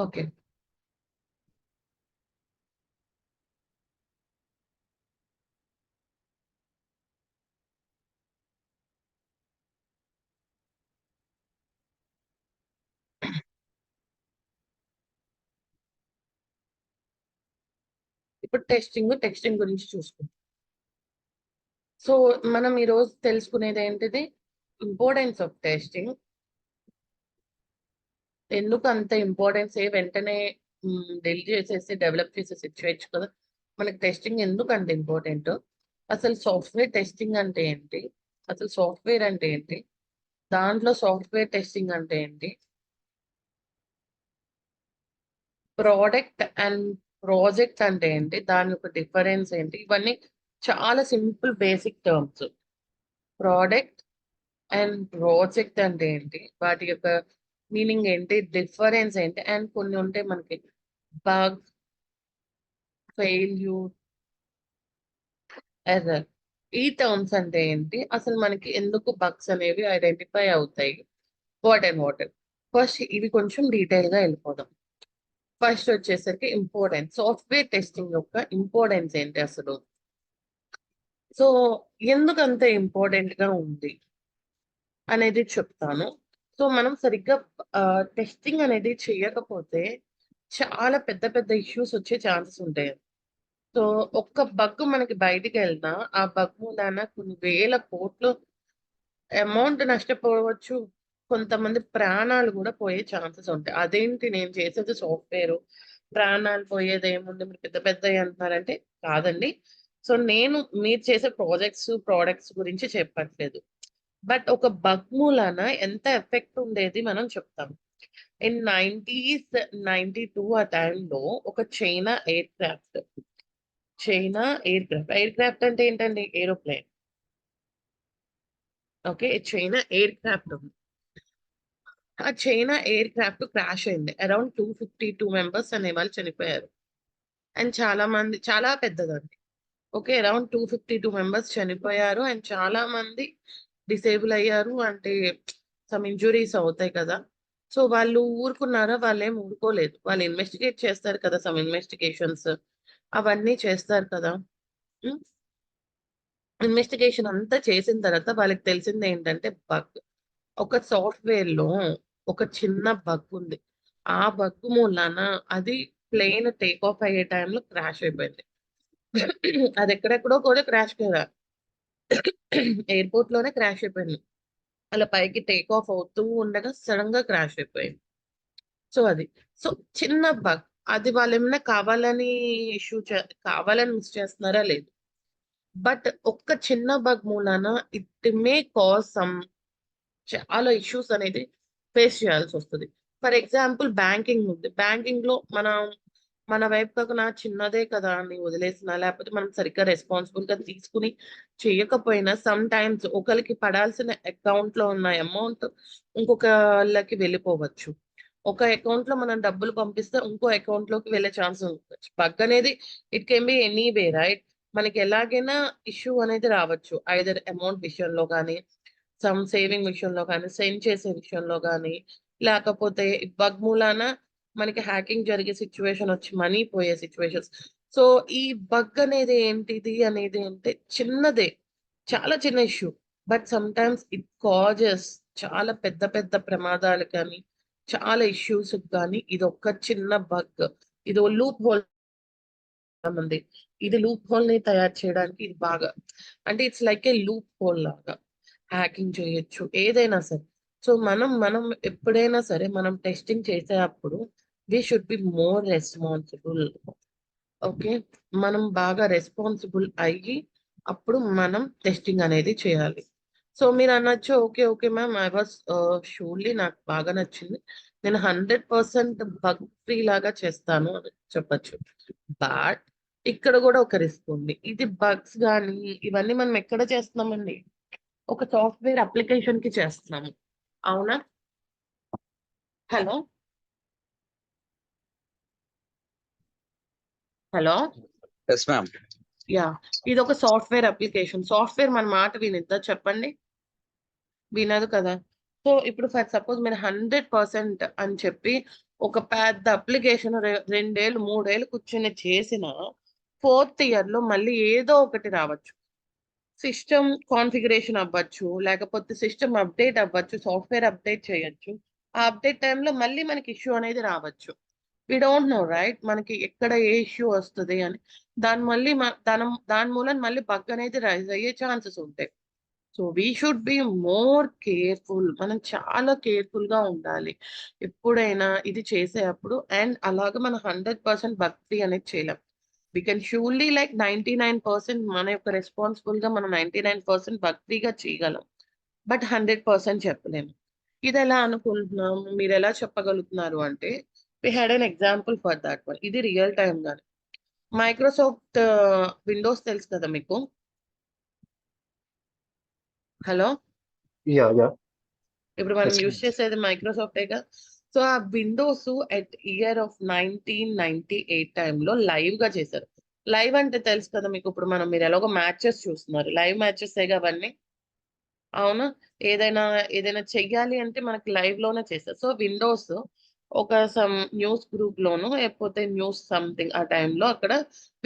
Okay. ఇప్పుడు texting గురించి చూసుకుందాం. సో మనం ఈరోజు తెలుసుకునేది ఏంటిది? Importance of testing. ఎందుకు అంత ఇంపార్టెన్స్ వెంటనే డెలిట్ చేసేసి డెవలప్ చేసేసి ఇచ్చేయచ్చు కదా. మనకి టెస్టింగ్ ఎందుకు అంత ఇంపార్టెంట్? అసలు సాఫ్ట్వేర్ టెస్టింగ్ అంటే ఏంటి? అసలు సాఫ్ట్వేర్ అంటే ఏంటి? దాంట్లో సాఫ్ట్వేర్ టెస్టింగ్ అంటే ఏంటి? ప్రోడక్ట్ అండ్ ప్రాజెక్ట్ అంటే ఏంటి? దాని యొక్క డిఫరెన్స్ ఏంటి? ఇవన్నీ చాలా simple basic terms. Product and project అంటే ఏంటి? వాటి యొక్క మీనింగ్ ఏంటి? డిఫరెన్స్ ఏంటి? అండ్ కొన్ని ఉంటాయి మనకి, బగ్, ఫెయిల్యూర్, ఎర్రర్. ఈ టర్మ్స్ అంటే ఏంటి? అసలు మనకి ఎందుకు బగ్స్ అనేవి ఐడెంటిఫై అవుతాయి? What and what. ఫస్ట్ ఇవి కొంచెం డీటెయిల్ గా వెళ్ళిపోదాం. ఫస్ట్ వచ్చేసరికి ఇంపార్టెన్స్. సాఫ్ట్వేర్ టెస్టింగ్ యొక్క ఇంపార్టెన్స్ ఏంటి అసలు? సో ఎందుకు అంత ఇంపార్టెంట్ గా ఉంది అనేది చెప్తాను. సో మనం సరిగ్గా టెస్టింగ్ అనేది చేయకపోతే చాలా పెద్ద పెద్ద ఇష్యూస్ వచ్చే ఛాన్సెస్ ఉంటాయి. సో ఒక్క బగ్ మనకి బయటికి వెళ్తా, ఆ బగ్ మూలాన కొన్ని వేల కోట్లు అమౌంట్ నష్టపోవచ్చు. కొంతమంది ప్రాణాలు కూడా పోయే ఛాన్సెస్ ఉంటాయి. అదేంటి నేను చేసేది సాఫ్ట్వేర్, ప్రాణాలు పోయేది ఏముంది, మీరు పెద్ద పెద్దవి అంటున్నారంటే కాదండి. సో నేను మీరు చేసే ప్రోడక్ట్స్ గురించి చెప్పట్లేదు. బట్ ఒక బగ్ మూలాన ఎంత ఎఫెక్ట్ ఉండేది మనం చెప్తాం. ఇన్ 90s, 92 ఆ టైంలో ఒక చైనా ఎయిర్ క్రాఫ్ట్ అంటే ఏంటండి? Aeroplane. Okay, China air craft ఉంది. ఆ చైనా ఎయిర్ క్రాఫ్ట్ క్రాష్ అయింది. అరౌండ్ 252 మెంబర్స్ అనే వాళ్ళు చనిపోయారు. అండ్ చాలా మంది, చాలా పెద్దదండి. ఓకే, అరౌండ్ 252 మెంబర్స్ చనిపోయారు. అండ్ చాలా మంది డిసేబుల్ అయ్యారు. అంటే సమ్ ఇంజురీస్ అవుతాయి కదా. సో వాళ్ళు ఊరుకున్నారా? వాళ్ళేం ఊరుకోలేదు. వాళ్ళు ఇన్వెస్టిగేట్ చేస్తారు కదా, సమ్ ఇన్వెస్టిగేషన్స్ అవన్నీ చేస్తారు కదా. ఇన్వెస్టిగేషన్ అంతా చేసిన తర్వాత వాళ్ళకి తెలిసింది ఏంటంటే బగ్. ఒక సాఫ్ట్వేర్ లో ఒక చిన్న బగ్ ఉంది. ఆ బగ్ మూలాన అది ప్లేన్ టేక్ ఆఫ్ అయ్యే టైంలో క్రాష్ అయిపోయింది. అది ఎక్కడెక్కడో కూడా క్రాష్ కదా, ఎయిర్పోర్ట్ లోనే క్రాష్ అయిపోయింది. అలా పైకి టేక్ ఆఫ్ అవుతూ ఉండగా సడన్ గా క్రాష్ అయిపోయింది. సో అది, సో చిన్న బగ్. అది వాళ్ళు ఏమైనా కావాలని కావాలని మిస్ చేస్తున్నారా? లేదు. బట్ ఒక్క చిన్న బగ్ మూలాన ఇట్ మే కాజ్ సమ్ చాలా ఇష్యూస్ అనేది ఫేస్ చేయాల్సి వస్తుంది. ఫర్ ఎగ్జాంపుల్ బ్యాంకింగ్ ఉంది. బ్యాంకింగ్ లో మన వైపు కాకుండా చిన్నదే కదా అని వదిలేసిన, లేకపోతే మనం సరిగ్గా రెస్పాన్సిబుల్ గా తీసుకుని చేయకపోయినా సమ్ టైమ్స్ ఒకరికి పడాల్సిన అకౌంట్ లో ఉన్న అమౌంట్ ఇంకొకళ్ళకి వెళ్ళిపోవచ్చు. ఒక అకౌంట్ లో మనం డబ్బులు పంపిస్తే ఇంకో అకౌంట్ లోకి వెళ్ళే ఛాన్స్ ఉండొచ్చు. బగ్ అనేది it can be anyway, right? మనకి ఎలాగైనా ఇష్యూ అనేది రావచ్చు. ఐదర్ అమౌంట్ విషయంలో కానీ, సమ్ సేవింగ్ విషయంలో కానీ, సెండ్ చేసే విషయంలో కానీ, లేకపోతే బగ్ మూలాన మనకి హ్యాకింగ్ జరిగే సిచ్యువేషన్ వచ్చి మనీ పోయే సిచ్యువేషన్స్. సో ఈ బగ్ అనేది అంటే చిన్నదే, చాలా చిన్న issue. But some times it causes చాలా పెద్ద పెద్ద ప్రమాదాలు కానీ, చాలా ఇష్యూస్ కానీ. ఇది ఒక చిన్న బగ్. ఇది లూప్ హోల్ ఉంది. ఇది లూప్ హోల్ ని తయారు చేయడానికి ఇది బాగా, అంటే it's like A loop whole లాగా హ్యాకింగ్ చేయొచ్చు ఏదైనా సరే. సో మనం ఎప్పుడైనా సరే మనం టెస్టింగ్ చేసేటప్పుడు we should be more responsible. Okay, మనం బాగా రెస్పాన్సిబుల్ అయ్యి అప్పుడు మనం టెస్టింగ్ అనేది చేయాలి. సో మీరు అనొచ్చు, okay okay ma'am, I was surely, నాకు బాగా నచ్చింది, నేను 100% బగ్ ఫ్రీ లాగా చేస్తాను అని చెప్పచ్చు. బట్ ఇక్కడ కూడా ఒక రిస్క్ ఉంది. ఇది బగ్స్ కానీ ఇవన్నీ మనం ఎక్కడ చేస్తున్నామండి? ఒక సాఫ్ట్వేర్ అప్లికేషన్ కి చేస్తున్నాము, అవునా? Hello, hello. Yes ma'am. Yeah, ఇది ఒక సాఫ్ట్వేర్ అప్లికేషన్. సాఫ్ట్వేర్ మన మాట వినిద్దా చెప్పండి? వినదు కదా. సో ఇప్పుడు ఫర్ సపోజ్ మీరు 100% అని చెప్పి ఒక పెద్ద అప్లికేషన్ 2 ఏళ్ళు 3 ఏళ్ళు కూర్చొని చేసిన 4th ఇయర్ లో మళ్ళీ ఏదో ఒకటి రావచ్చు. సిస్టమ్ కాన్ఫిగరేషన్ అవ్వచ్చు, లేకపోతే సిస్టమ్ అప్డేట్ అవ్వచ్చు, సాఫ్ట్వేర్ అప్డేట్ చేయొచ్చు. ఆ అప్డేట్ టైంలో మళ్ళీ మనకి ఇష్యూ అనేది రావచ్చు. వి డోంట్ నో రైట్, మనకి ఎక్కడ ఏ ఇష్యూ వస్తుంది అని. దాని మళ్ళీ దాని మూలన మళ్ళీ బగ్ అనేది రైజ్ అయ్యే ఛాన్సెస్ ఉంటాయి. So we should be more careful. మనం చాలా కేర్ఫుల్ గా ఉండాలి ఎప్పుడైనా ఇది చేసేటప్పుడు. అండ్ అలాగే మనం 100% భక్తి అనేది చేయలేం. వి కెన్ షూర్లీ లైక్ 99% మన యొక్క రెస్పాన్సిబుల్ గా మనం 99% భక్తిగా చేయగలం. బట్ 100% చెప్పలేము. ఇది ఎలా అనుకుంటున్నాం, మీరు ఎలా చెప్పగలుగుతున్నారు అంటే, we had an example for that one. ఇది రియల్ టైమ్ గానే మైక్రోసాఫ్ట్ విండోస్ తెలుసు కదా మీకు. Hello, Yeah, yeah. ఇప్పుడు మనం Yes, యూజ్ ma'am. చేసేది మైక్రోసాఫ్టేగా. సో ఆ విండోస్ అట్ ఇయర్ ఆఫ్ 1998 టైంలో లైవ్ గా చేశారు. లైవ్ అంటే తెలుసు కదా మీకు. ఇప్పుడు మీరు ఎలాగో మ్యాచెస్ చూస్తున్నారు, లైవ్ మ్యాచెస్ అవన్నీ. అవునా? ఏదైనా ఏదైనా చెయ్యాలి అంటే మనకి లైవ్ లోనే చేస్తారు. సో విండోస్ ఒక న్యూస్ గ్రూప్ లోను, లేకపోతే న్యూస్ సంథింగ్ ఆ టైంలో అక్కడ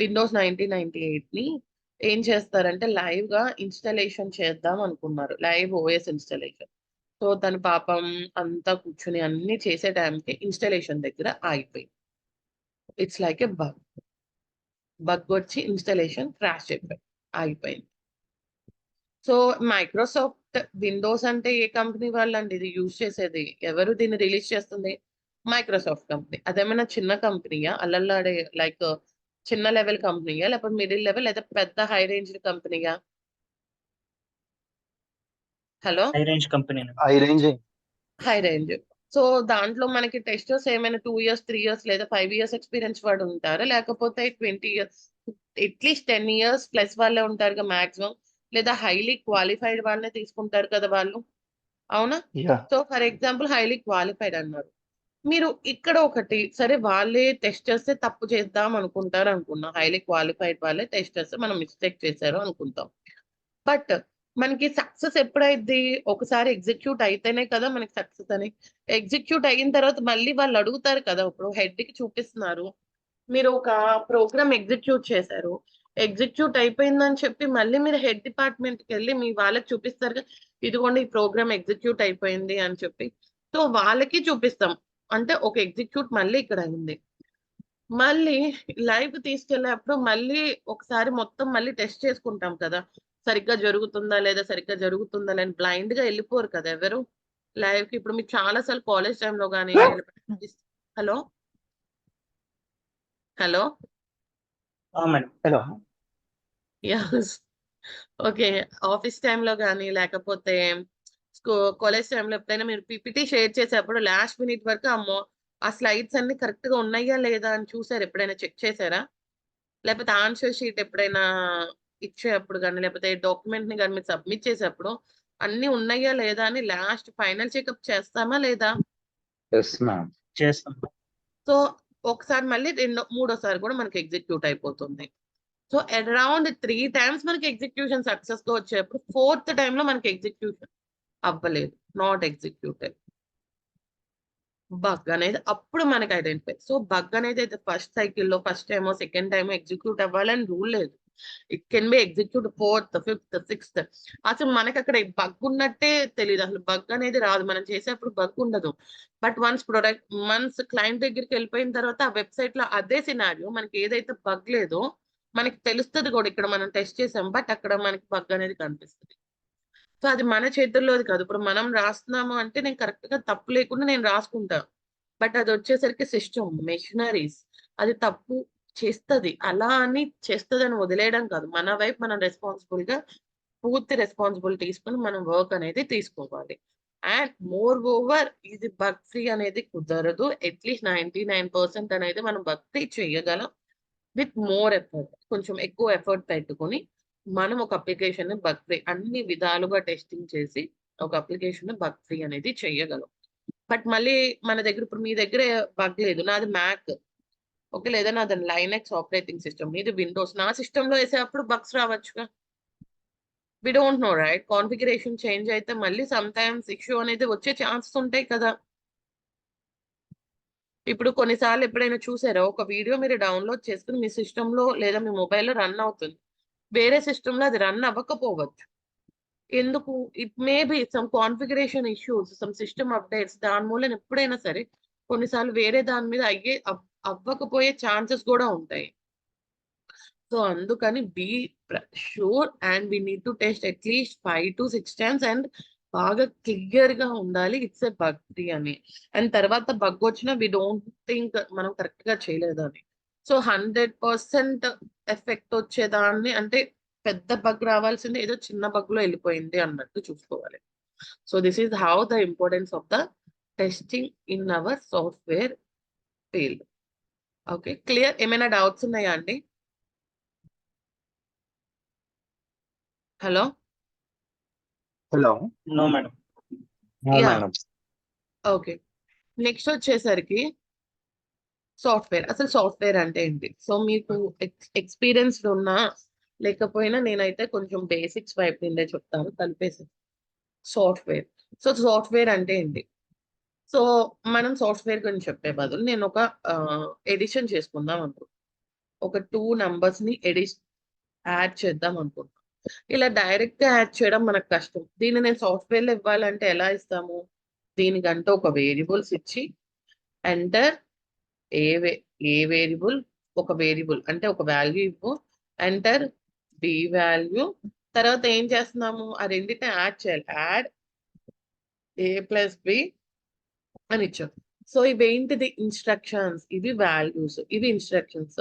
విండోస్ 1998 ని ఏం చేస్తారంటే లైవ్ గా ఇన్స్టాలేషన్ చేద్దాం అనుకున్నారు, లైవ్ ఓఎస్ ఇన్స్టాలేషన్. సో తను పాపం అంతా కూర్చుని అన్ని చేసే టైంకి ఇన్స్టాలేషన్ దగ్గర ఆగిపోయింది. It's like a bug. Bug వచ్చి ఇన్స్టాలేషన్ క్రాష్ అయిపోయింది, ఆగిపోయింది. సో మైక్రోసాఫ్ట్ విండోస్ అంటే ఏ కంపెనీ వాళ్ళండి ఇది యూజ్ చేసేది? ఎవరు దీన్ని రిలీజ్ చేస్తుంది? Microsoft company. అదేమైనా చిన్న కంపెనీయా? అల్లల్లాడే లైక్ చిన్న లెవెల్ కంపెనీయా, లేకపోతే మిడిల్ లెవెల్, లేదా పెద్ద హై రేంజ్ కంపెనీయా? Hello, high range company. High range. High range. So దాంట్లో మనకి టెస్టర్స్ ఏమైనా 2 years 3 years లేదా 5 years ఎక్స్పీరియన్స్ వాడు ఉంటారా, లేకపోతే 20 years, అట్లీస్ట్ 10 years ప్లస్ వాళ్ళే ఉంటారు మాక్సిమం, లేదా హైలీ క్వాలిఫైడ్ వాళ్ళనే తీసుకుంటారు కదా వాళ్ళు. అవునా? Yeah. So for example highly qualified అన్నారు. మీరు ఇక్కడ ఒకటి సరే వాళ్ళే టెస్ట్ చేస్తే తప్పు చేద్దాం అనుకుంటారు అనుకున్నా, హైలీ క్వాలిఫైడ్ వాళ్ళే టెస్ట్ చేస్తే మనం మిస్టేక్ చేశారు అనుకుంటాం. బట్ మనకి సక్సెస్ ఎప్పుడైద్ది? ఒకసారి ఎగ్జిక్యూట్ అయితేనే కదా మనకి సక్సెస్ అని. ఎగ్జిక్యూట్ అయిన తర్వాత మళ్ళీ వాళ్ళు అడుగుతారు కదా. ఇప్పుడు హెడ్ కి చూపిస్తున్నారు, మీరు ఒక ప్రోగ్రామ్ ఎగ్జిక్యూట్ చేశారు, ఎగ్జిక్యూట్ అయిపోయిందని చెప్పి మళ్ళీ మీరు హెడ్ డిపార్ట్మెంట్ కి వెళ్ళి మీ వాళ్ళకి చూపిస్తారు కదా, ఇదిగోండి ఈ ప్రోగ్రామ్ ఎగ్జిక్యూట్ అయిపోయింది అని చెప్పి. సో వాళ్ళకి చూపిస్తాం అంటే ఒక ఎగ్జిక్యూట్ మళ్ళీ ఇక్కడ అయింది. మళ్ళీ లైవ్ తీసుకెళ్ళేప్పుడు మళ్ళీ ఒకసారి మొత్తం మళ్ళీ టెస్ట్ చేసుకుంటాం కదా, సరిగ్గా జరుగుతుందా లేదా, సరిగ్గా జరుగుతుందా అని. బ్లైండ్ గా వెళ్ళిపోరు కదా ఎవరు లైవ్ కి. ఇప్పుడు మీకు చాలా సార్లు కాలేజ్ టైంలో కానీ, hello hello, madam. Hello. Yes, okay, office టైంలో కానీ లేకపోతే కాలేజ్ టైంలో ఎప్పుడైనా మీరు పిపిటి షేర్ చేసేటప్పుడు లాస్ట్ మినిట్ వరకు అమ్మో ఆ స్లైడ్స్ అన్ని కరెక్ట్ గా ఉన్నాయా లేదా అని చూసారు, ఎప్పుడైనా చెక్ చేశారా? లేకపోతే ఆన్సర్ షీట్ ఎప్పుడైనా ఇచ్చేటప్పుడు కానీ, లేకపోతే డాక్యుమెంట్ ని కానీ మీరు సబ్మిట్ చేసేటప్పుడు అన్ని ఉన్నాయా లేదా అని లాస్ట్ ఫైనల్ చెకప్ చేస్తామా లేదా? Yes, ma'am. చేస్తాం. సో ఒకసారి మళ్ళీ మూడోసారి కూడా మనకి ఎగ్జిక్యూట్ అయిపోతుంది. సో అరౌండ్ 3 times మనకి ఎగ్జిక్యూషన్ సక్సెస్ గా వచ్చేటప్పుడు 4th time లో మనకి ఎగ్జిక్యూషన్ అవ్వలేదు, నాట్ ఎగ్జిక్యూటెడ్. బగ్ అనేది అప్పుడు మనకి ఐడెంటిఫై. సో బగ్ అనేది అయితే ఫస్ట్ సైకిల్లో ఫస్ట్ టైమో సెకండ్ టైమో ఎగ్జిక్యూట్ అవ్వాలని రూల్ లేదు. It can be execute 4th 5th 6th. అసలు మనకి అక్కడ బగ్ ఉన్నట్టే తెలియదు, అసలు బగ్ అనేది రాదు, మనం చేసేప్పుడు బగ్ ఉండదు. బట్ వన్స్ క్లయింట్ దగ్గరికి వెళ్ళిపోయిన తర్వాత ఆ వెబ్సైట్ లో అదే సినారియో మనకి ఏదైతే బగ్ లేదో మనకి తెలుస్తుంది కూడా, ఇక్కడ మనం టెస్ట్ చేసాం బట్ అక్కడ మనకి బగ్ అనేది కనిపిస్తుంది. సో అది మన చేతుల్లోది కాదు. ఇప్పుడు మనం రాస్తున్నాము అంటే నేను కరెక్ట్ గా తప్పు లేకుండా నేను రాసుకుంటా, బట్ అది వచ్చేసరికి సిస్టమ్ మెషినరీస్ అది తప్పు చేస్తుంది. అలా అని చేస్తుంది అని వదిలేయడం కాదు, మన వైపు మనం రెస్పాన్సిబుల్ గా పూర్తి రెస్పాన్సిబుల్ తీసుకుని మనం వర్క్ అనేది తీసుకోవాలి. అండ్ మోర్ ఓవర్ ఇది బగ్ ఫ్రీ అనేది కుదరదు. అట్లీస్ట్ 99% అనేది మనం బగ్ ఫ్రీ చేయగలం విత్ మోర్ ఎఫర్ట్. కొంచెం ఎక్కువ ఎఫర్ట్ పెట్టుకొని మనం ఒక అప్లికేషన్ బగ్ ఫ్రీ అన్ని విధాలుగా టెస్టింగ్ చేసి ఒక అప్లికేషన్ బగ్ ఫ్రీ అనేది చేయగలం. బట్ మళ్ళీ మన దగ్గర ఇప్పుడు మీ దగ్గర బగ్ లేదు, నాది మ్యాక్ ఓకే, లేదా నాది లైనెక్స్ ఆపరేటింగ్ సిస్టమ్, ఇది విండోస్, నా సిస్టమ్ లో వేసేటప్పుడు బగ్స్ రావచ్చుగా. We don't know right, configuration change అయితే మళ్ళీ సమ్ టైమ్స్ ఇష్యూ అనేది వచ్చే ఛాన్సెస్ ఉంటాయి కదా. ఇప్పుడు కొన్నిసార్లు ఎప్పుడైనా చూసారా, ఒక వీడియో మీరు డౌన్లోడ్ చేసుకుని మీ సిస్టంలో లేదా మీ మొబైల్లో రన్ అవుతుంది, వేరే సిస్టంలో అది రన్ అవ్వకపోవచ్చు. ఎందుకు? It may be some configuration issues, some system updates, దాని మూలన ఎప్పుడైనా సరే కొన్నిసార్లు వేరే దాని మీద అవ్వకపోయే ఛాన్సెస్ కూడా ఉంటాయి. సో అందుకని be sure and we need to test at least 5 to 6 times and బాగా క్లియర్ గా ఉండాలి ఇట్స్ ఎ బగ్ అని. అండ్ తర్వాత బగ్ వచ్చినా వి డోంట్ థింక్ మనం కరెక్ట్ గా చేయలేదని. సో 100% ఎఫెక్ట్ వచ్చేదాన్ని, అంటే పెద్ద బగ్ రావాల్సింది ఏదో చిన్న బగ్ లో వెళ్ళిపోయింది అన్నట్టు చూసుకోవాలి. So this is how the importance of the testing in our software field. Okay, clear? ఏమైనా డౌట్స్ ఉన్నాయా అండి? Hello. Hello. No madam. Yeah. Madam. Okay, next వచ్చేసరికి సాఫ్ట్వేర్. అసలు సాఫ్ట్వేర్ అంటే ఏంటి? సో మీకు ఎక్స్పీరియన్స్డ్ ఉన్నా లేకపోయినా నేనైతే కొంచెం బేసిక్స్ వైపు నుండే చెప్తాను కలిపేసి. సాఫ్ట్వేర్. సో సాఫ్ట్వేర్ అంటే ఏంటి? సో మనం సాఫ్ట్వేర్ గురించి చెప్పే బదులు నేను ఒక ఎడిషన్ చేసుకుందాం అనుకుంటున్నాను. ఒక 2 numbers ని యాడ్ చేద్దాం అనుకుంటున్నాను. ఇలా డైరెక్ట్ గా యాడ్ చేయడం మనకు కష్టం. దీన్ని నేను సాఫ్ట్వేర్ లో ఇవ్వాలంటే ఎలా ఇస్తాము? దీనికంటే ఒక వేరియబుల్స్ ఇచ్చి ఎంటర్ ఏ వేరియబుల్, ఒక వేరియబుల్ అంటే ఒక వాల్యూ ఇవ్వు, ఎంటర్ బి వాల్యూ, తర్వాత ఏం చేస్తున్నాము? ఆ రెండింటిని యాడ్ చేయాలి. యాడ్ A+B అని ఇచ్చాం. సో ఇవేంటిది? ఇన్స్ట్రక్షన్స్, ఇవి వాల్యూస్, ఇవి ఇన్స్ట్రక్షన్స్.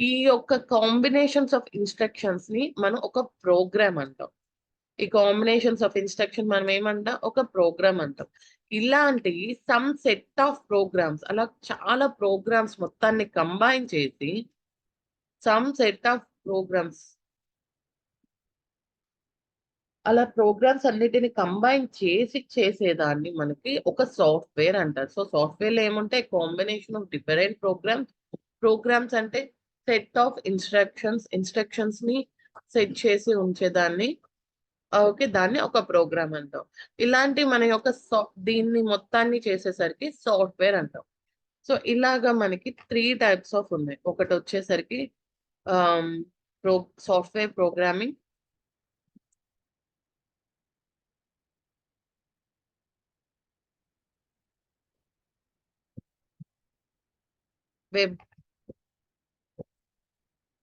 ఈ యొక్క కాంబినేషన్స్ ఆఫ్ ఇన్స్ట్రక్షన్స్ ని మనం ఒక ప్రోగ్రామ్ అంటాం. ఈ కాంబినేషన్స్ ఆఫ్ ఇన్స్ట్రక్షన్ మనం ఏమంటాం? ఒక ప్రోగ్రామ్ అంటాం. ఇలాంటి సమ్ సెట్ ఆఫ్ ప్రోగ్రామ్స్, అలా చాలా ప్రోగ్రామ్స్ మొత్తాన్ని కంబైన్ చేసి సమ్ సెట్ ఆఫ్ ప్రోగ్రామ్స్, అలా ప్రోగ్రామ్స్ అన్నిటిని కంబైన్ చేసి చేసేదాన్ని మనకి ఒక సాఫ్ట్వేర్ అంటారు. సో సాఫ్ట్వేర్ లో ఏముంటాయి? కాంబినేషన్ ఆఫ్ డిఫరెంట్ ప్రోగ్రామ్స్ అంటే సెట్ ఆఫ్ ఇన్స్ట్రక్షన్స్ ని సెట్ చేసి ఉంచేదాన్ని. ఓకే, దాన్ని ఒక ప్రోగ్రామ్ అంటాం. ఇలాంటి మన యొక్క దీన్ని మొత్తాన్ని చేసేసరికి సాఫ్ట్వేర్ అంటాం. సో ఇలాగా మనకి 3 types ఆఫ్ ఉన్నాయి. ఒకటి వచ్చేసరికి software programming,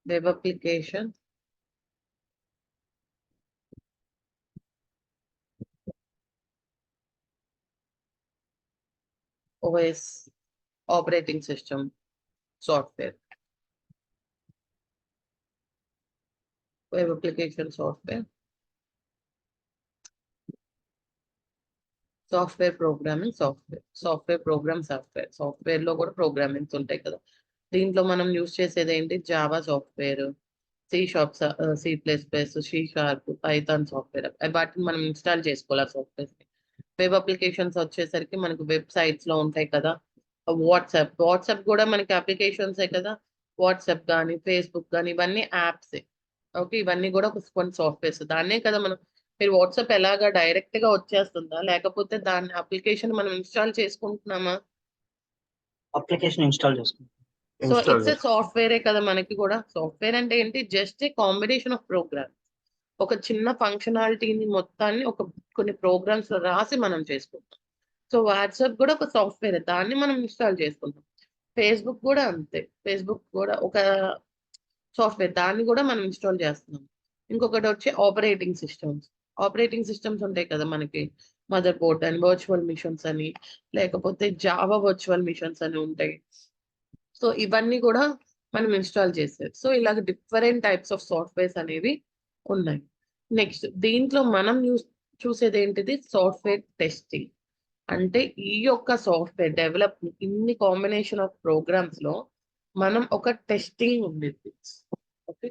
web application, OS operating system software, web application software, software programming software program software లో కూడా ప్రోగ్రామింగ్స్ ఉంటాయి కదా. దీంట్లో మనం యూజ్ చేసేది ఏంటి? Java software, C++, C#, Python software, వాటిని మనం ఇన్స్టాల్ చేసుకోవాలి సాఫ్ట్వేర్. వెబ్ అప్లికేషన్స్ వచ్చేసరికి మనకు వెబ్సైట్స్ లో ఉంటాయి కదా. వాట్సాప్ కూడా మనకి అప్లికేషన్సే కదా. వాట్సాప్ కానీ ఫేస్బుక్ కానీ ఇవన్నీ యాప్సే. ఓకే, ఇవన్నీ కూడా కొన్ని సాఫ్ట్వేర్స్. దాన్నే కదా మనం, మీరు వాట్సాప్ ఎలాగా డైరెక్ట్ గా వచ్చేస్తుందా, లేకపోతే దాని అప్లికేషన్ మనం ఇన్స్టాల్ చేసుకుంటున్నామా? అప్లికేషన్ ఇన్స్టాల్ చేసుకుంటాం. సో ఇట్స్ ఏ సాఫ్ట్వేరే కదా. మనకి కూడా సాఫ్ట్వేర్ అంటే ఏంటి? Just a combination of program. ఒక చిన్న ఫంక్షనాలిటీని మొత్తాన్ని కొన్ని ప్రోగ్రామ్స్ లో రాసి మనం చేసుకుంటాం. సో వాట్సాప్ కూడా ఒక సాఫ్ట్వేర్, దాన్ని మనం ఇన్స్టాల్ చేసుకుంటాం. ఫేస్బుక్ కూడా అంతే, ఫేస్బుక్ కూడా ఒక సాఫ్ట్వేర్, దాన్ని కూడా మనం ఇన్స్టాల్ చేస్తున్నాం. ఇంకొకటి వచ్చి ఆపరేటింగ్ సిస్టమ్స్ ఉంటాయి కదా మనకి. మదర్ బోర్డ్ అని, వర్చువల్ మిషన్స్ అని, లేకపోతే జావా వర్చువల్ మిషన్స్ అని ఉంటాయి. సో ఇవన్నీ కూడా మనం ఇన్స్టాల్ చేసేది. సో ఇలాగ డిఫరెంట్ టైప్స్ ఆఫ్ సాఫ్ట్వేర్స్ అనేవి ఉన్నాయి. నెక్స్ట్ దీంట్లో మనం చూసేది ఏంటిది? Software testing. అంటే ఈ యొక్క సాఫ్ట్వేర్ డెవలప్ ఇన్ని కాంబినేషన్ ఆఫ్ ప్రోగ్రామ్స్ లో మనం ఒక టెస్టింగ్ ఉండేది. ఓకే,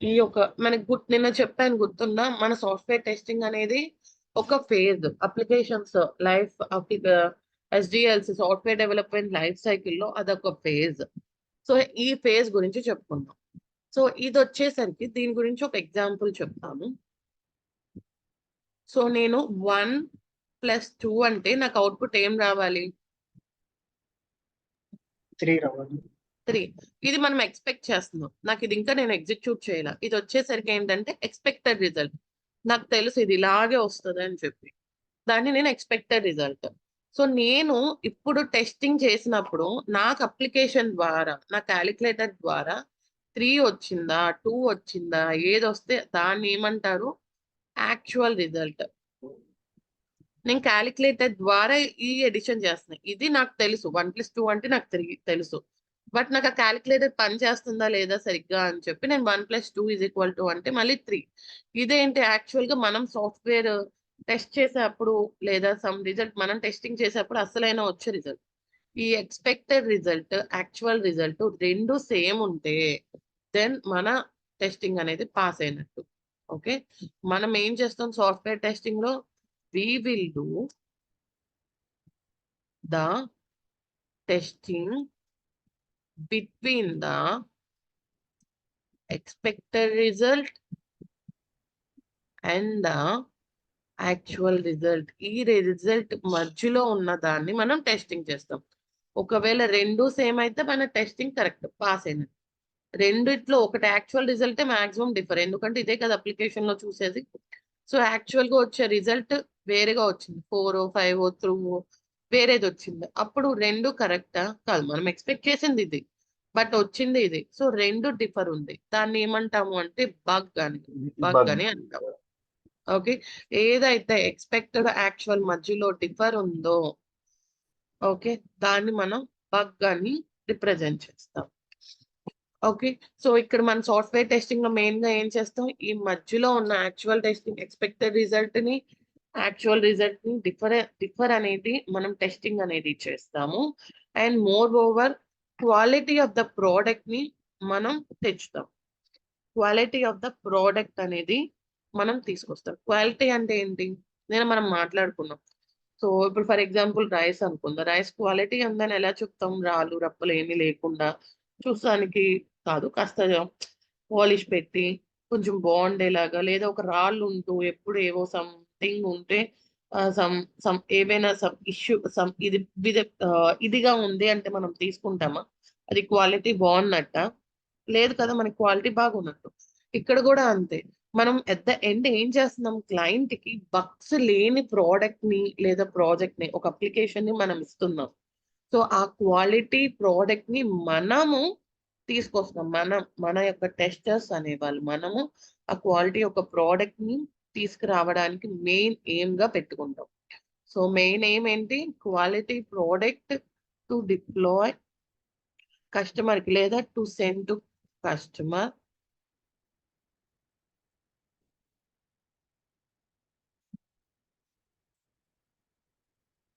ఈ యొక్క మనకి నిన్న చెప్పాను గుర్తుందా? మన సాఫ్ట్వేర్ టెస్టింగ్ అనేది ఒక phase. Applications life SDLC software development life సైకిల్లో అదొక ఫేజ్. సో ఈ ఫేజ్ గురించి చెప్పుకుందాం. సో ఇది వచ్చేసరికి దీని గురించి ఒక ఎగ్జాంపుల్ చెప్తాను. సో నేను 1 + 2 అంటే నాకు అవుట్పుట్ ఏం రావాలి? 3 రావాలి. 3 ఇది మనం ఎక్స్పెక్ట్ చేస్తున్నాం. నాకు ఇది ఇంకా నేను ఎగ్జిక్యూట్ చేయాల. ఇది వచ్చేసరికి ఏంటంటే ఎక్స్పెక్టెడ్ రిజల్ట్. నాకు తెలుసు ఇది ఇలాగే వస్తుంది అని చెప్పి దాన్ని నేను ఎక్స్పెక్టెడ్ రిజల్ట్. సో నేను ఇప్పుడు టెస్టింగ్ చేసినప్పుడు నాకు అప్లికేషన్ ద్వారా నా క్యాలిక్యులేటర్ ద్వారా 3 వచ్చిందా 2 వచ్చిందా ఏది వస్తే దాన్ని ఏమంటారు యాక్చువల్ రిజల్ట్. నేను క్యాలిక్యులేటర్ ద్వారా ఈ ఎడిషన్ చేస్తున్నాను. ఇది నాకు తెలుసు 1+2 అంటే నాకు తెలుసు. బట్ నాకు ఆ క్యాలిక్యులేటర్ పని చేస్తుందా లేదా సరిగ్గా అని చెప్పి నేను 1+2 అంటే మళ్ళీ 3. ఇదేంటి యాక్చువల్ గా మనం సాఫ్ట్వేర్ టెస్ట్ చేసేటప్పుడు లేదా సమ్ రిజల్ట్ మనం టెస్టింగ్ చేసేటప్పుడు అసలైన వచ్చే రిజల్ట్. ఈ ఎక్స్పెక్టెడ్ రిజల్ట్ యాక్చువల్ రిజల్ట్ రెండు సేమ్ ఉంటే దెన్ మన టెస్టింగ్ అనేది పాస్ అయినట్టు. ఓకే, మనం ఏం చేస్తాం సాఫ్ట్వేర్ టెస్టింగ్ లో we will do the testing between the expected result and the actual result. ఈ రిజల్ట్ మధ్యలో ఉన్న దాన్ని మనం టెస్టింగ్ చేస్తాం. ఒకవేళ రెండు సేమ్ అయితే మన టెస్టింగ్ కరెక్ట్ పాస్ అయినట్టు. రెండిట్లో ఒకటి యాక్చువల్ రిజల్టే మాక్సిమం డిఫర్, ఎందుకంటే ఇదే కదా అప్లికేషన్ లో చూసేది. సో యాక్చువల్ గా వచ్చే రిజల్ట్ వేరేగా వచ్చింది 4 5 3 వేరేది వచ్చింది. అప్పుడు రెండు కరెక్టా కాదు, మనం ఎక్స్పెక్ట్ చేసింది ఇది బట్ వచ్చింది ఇది. సో రెండు డిఫర్ ఉంది, దాన్ని ఏమంటాము అంటే బగ్ అని అంటాము. ఓకే, ఏదైతే ఎక్స్పెక్టెడ్ యాక్చువల్ మధ్యలో డిఫర్ ఉందో ఓకే దాన్ని మనం బగ్ అని రిప్రజెంట్ చేస్తాం. ఓకే, సో ఇక్కడ మన సాఫ్ట్వేర్ టెస్టింగ్ లో మెయిన్ గా ఏం చేస్తాం, ఈ మధ్యలో ఉన్న యాక్చువల్ టెస్టింగ్ ఎక్స్పెక్టెడ్ రిజల్ట్ ని యాక్చువల్ రిజల్ట్ ని డిఫర్ అనేది మనం టెస్టింగ్ అనేది చేస్తాము. And more over quality of the product ని మనం తెచ్చుతాం. క్వాలిటీ ఆఫ్ ద ప్రోడక్ట్ అనేది మనం తీసుకొస్తాం. క్వాలిటీ అంటే ఏంటి నేను మనం మాట్లాడుకున్నాం. సో ఇప్పుడు ఫర్ ఎగ్జాంపుల్ రైస్ అనుకుందాం, రైస్ క్వాలిటీ ఉందని ఎలా చెప్తాం, రాళ్ళు రప్పలు ఏమీ లేకుండా చూసానికి కాదు, కాస్త పాలిష్ పెట్టి కొంచెం బాగుండేలాగా, లేదా ఒక రాళ్ళు ఉంటూ ఎప్పుడు ఏవో సంథింగ్ ఉంటే సమ్ ఏవైనా సమ్ ఇష్యూ ఇదిగా ఉంది అంటే మనం తీసుకుంటామా, అది క్వాలిటీ బాగున్నట్ట లేదు కదా, మనకి క్వాలిటీ బాగున్నట్టు. ఇక్కడ కూడా అంతే, మనం ఎట్ ద ఎండ్ ఏం చేస్తున్నాం, క్లయింట్ కి బగ్స్ లేని ప్రోడక్ట్ ని లేదా ప్రాజెక్ట్ ని ఒక అప్లికేషన్ ని మనం ఇస్తున్నాం. సో ఆ క్వాలిటీ ప్రోడక్ట్ ని మనము తీసుకొస్తాం. మన యొక్క టెస్టర్స్ అనేవాళ్ళు మనము ఆ క్వాలిటీ యొక్క ప్రోడక్ట్ ని తీసుకురావడానికి మెయిన్ ఎయిమ్ గా పెట్టుకుంటాం. సో మెయిన్ ఎయిమ్ ఏంటి, quality product to deploy customer కి లేదా to send to customer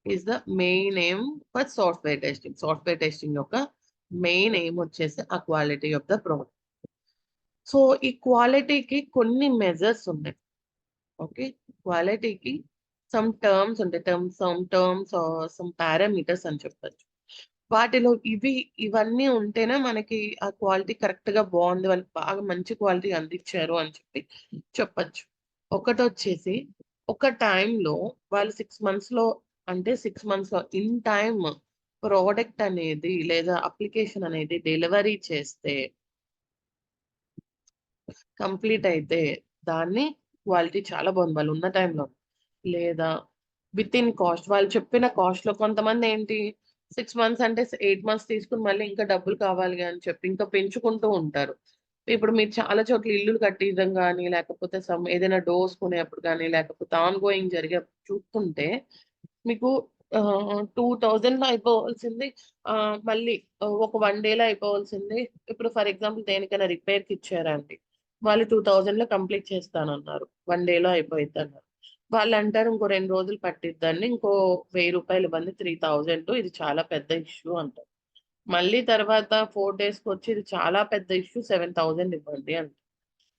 is the main aim for software testing. Software testing యొక్క మెయిన్ ఎయిమ్ వచ్చేసి ఆ quality of the product. So ఈ క్వాలిటీకి కొన్ని మెజర్స్ ఉన్నాయి. ఓకే, క్వాలిటీకి సమ్ టర్మ్స్ ఉంటాయి, సమ్ పారామీటర్స్ అని చెప్పచ్చు. వాటిలో ఇవన్నీ ఉంటేనే మనకి ఆ క్వాలిటీ కరెక్ట్ గా బాగుంది, వాళ్ళకి బాగా మంచి క్వాలిటీ అందించారు అని చెప్పి చెప్పచ్చు. ఒకటి వచ్చేసి ఒక టైంలో వాళ్ళు 6 months లో అంటే 6 months లో ఇన్ టైమ్ ప్రోడక్ట్ అనేది లేదా అప్లికేషన్ అనేది డెలివరీ చేస్తే కంప్లీట్ అయితే దాన్ని క్వాలిటీ చాలా బాగుంది వాళ్ళు ఉన్న టైంలో. లేదా విత్ ఇన్ కాస్ట్, వాళ్ళు చెప్పిన కాస్ట్ లో కొంతమంది ఏంటి 6 months అంటే 8 months తీసుకుని మళ్ళీ ఇంకా డబ్బులు కావాలి అని చెప్పి ఇంకా పెంచుకుంటూ ఉంటారు. ఇప్పుడు మీరు చాలా చోట్ల ఇల్లులు కట్టియడం కానీ లేకపోతే ఏదైనా డోర్స్ కొనేప్పుడు కానీ లేకపోతే ఆన్ గోయింగ్ జరిగే చూస్తుంటే మీకు 2000 లో అయిపోవాల్సింది మళ్ళీ ఒక 1 day లో అయిపోవాల్సింది. ఇప్పుడు ఫర్ ఎగ్జాంపుల్ దేనికైనా రిపేర్ కి ఇచ్చారండి, వాళ్ళు 2000 లో కంప్లీట్ చేస్తానన్నారు, 1 day లో అయిపోయింది అన్నారు. వాళ్ళు అంటారు ఇంకో 2 రోజులు పట్టిద్దండి, ఇంకో 1000 రూపాయలు ఇవ్వండి 3000, ఇది చాలా పెద్ద ఇష్యూ అంటారు. మళ్ళీ తర్వాత 4 days కి వచ్చి ఇది చాలా పెద్ద ఇష్యూ 7000 ఇవ్వండి అంటారు.